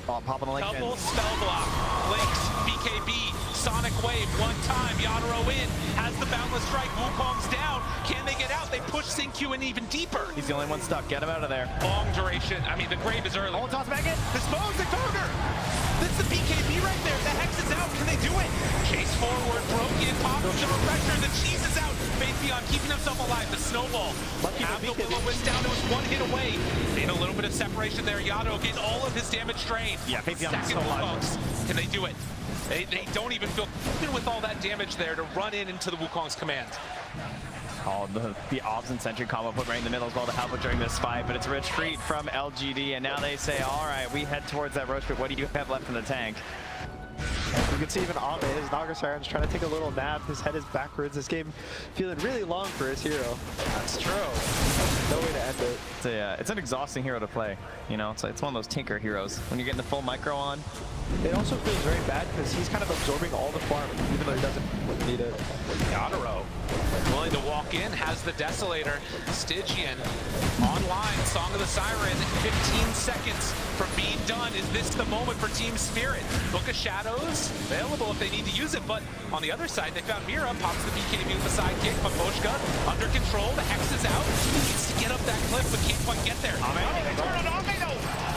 Popping a link in. Double spell block. Links, BKB, Sonic Wave, one time. Yadro in, has the Boundless Strike. Wukong's down. Can they get out? They push Xingqiu in even deeper. He's the only one stuck. Get him out of there. Long duration. I mean, the grave is early. Oh, toss back in. Dispose the Turner. That's the BKB right there. The Hex is out. Can they do it? Chase forward. Broken. Pops the pressure. The cheese is out. Faith Beyond keeping himself alive. The snowball. Have the Will-O-Wisp down to his one hit away. Need a little bit of separation there. Yado getting all of his damage drained. Yeah, Faith Beyond is Second so alive. Wukongs. Can they do it? They don't even feel even with all that damage there to run into the Wukong's command. Oh, the Obs and Sentry combo put right in the middle as well to help it during this fight, but it's a retreat from LGD, and now they say, all right, we head towards that Roche, but what do you have left in the tank? You can see even Ame, his Naga Siren's trying to take a little nap. His head is backwards. This game feeling really long for his hero. That's true. No way to end it. It's an exhausting hero to play. You know, it's one of those tinker heroes. When you're getting the full micro on. It also feels very bad because he's kind of absorbing all the farm, even though he doesn't need it. Yadro willing to walk in, has the Desolator. Stygian online, Song of the Siren, 15 seconds from being done. Is this the moment for Team Spirit? Book of Shadows, available if they need to use it, but on the other side, they found Mira, pops the BKB with a sidekick, Maposhka under control, the Hex is out, needs to get up that cliff, but can't quite get there. They turn it on,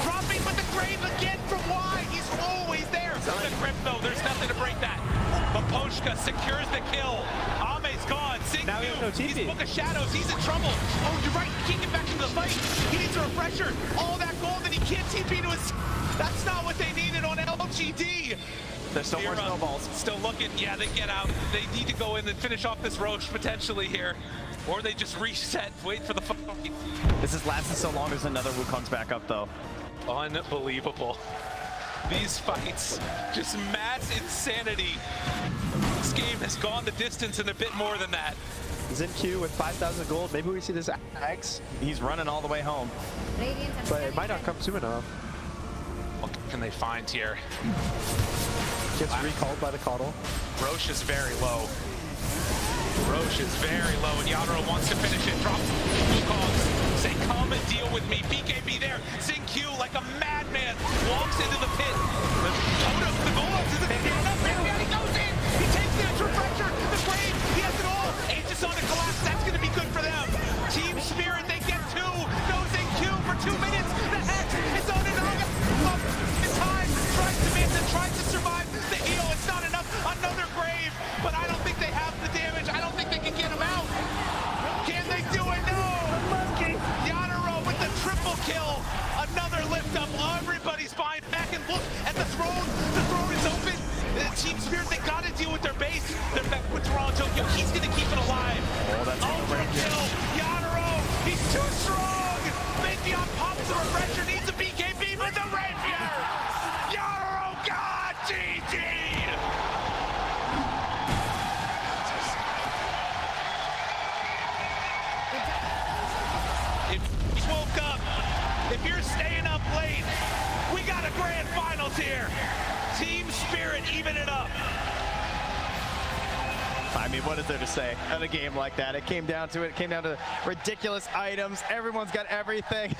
dropping with the grave again from wide, he's always there. The Crypto, there's nothing to break that. Maposhka secures the kill. Ame's gone. Now he has no TP. He's Book of Shadows. He's in trouble. Oh, you're right. He can't get back into the fight. He needs a refresher. All that gold and he can't TP to his... That's not what they needed on LGD. There's still more snowballs. Still looking. Yeah, they get out. They need to go in and finish off this Roche potentially here. Or they just reset. Wait for the fight. This has lasted so long, there's another Wukong's back up, though. Unbelievable. These fights, just mass insanity. This game has gone the distance and a bit more than that. Xingqiu with 5,000 gold. Maybe we see this Axe. He's running all the way home. But it might not come soon enough. What can they find here? Gets recalled by the Coddle. Roche is very low. Roche is very low, and Yadro wants to finish it. Drops Wukong. Say, come and deal with me. BKB there. Xingqiu, like a madman, walks into the pit. The DOTA, the Golem, is it enough? He goes in. He takes the extra pressure. The grave, he has it all. Aegis on the collapse. That's going to be good for them. Team Spirit, they get two. No Xingqiu for 2 minutes. The Hex is on an Naga. It's time. Tries to miss and tries to survive. The heal, it's not enough. Another grave, but I don't think they have the damage. I don't think they can get him out. Can they do it? No. Yadro with the triple kill. Another lift up. Everybody's buying back and look at the throne. The throne is open. Team Spirit, they got to deal with their base. They're back with Toronto, Tokyo. He's going to keep it alive. Oh, that's Ultra kill. Yadro, he's too strong. Beyond pops the refresher, needs a BKB with the rapier. Yadro, God, GG. If you woke up, if you're staying up late, we got a grand finals here. Team Spirit, even it up. I mean, what is there to say on a game like that? It came down to ridiculous items. Everyone's got everything.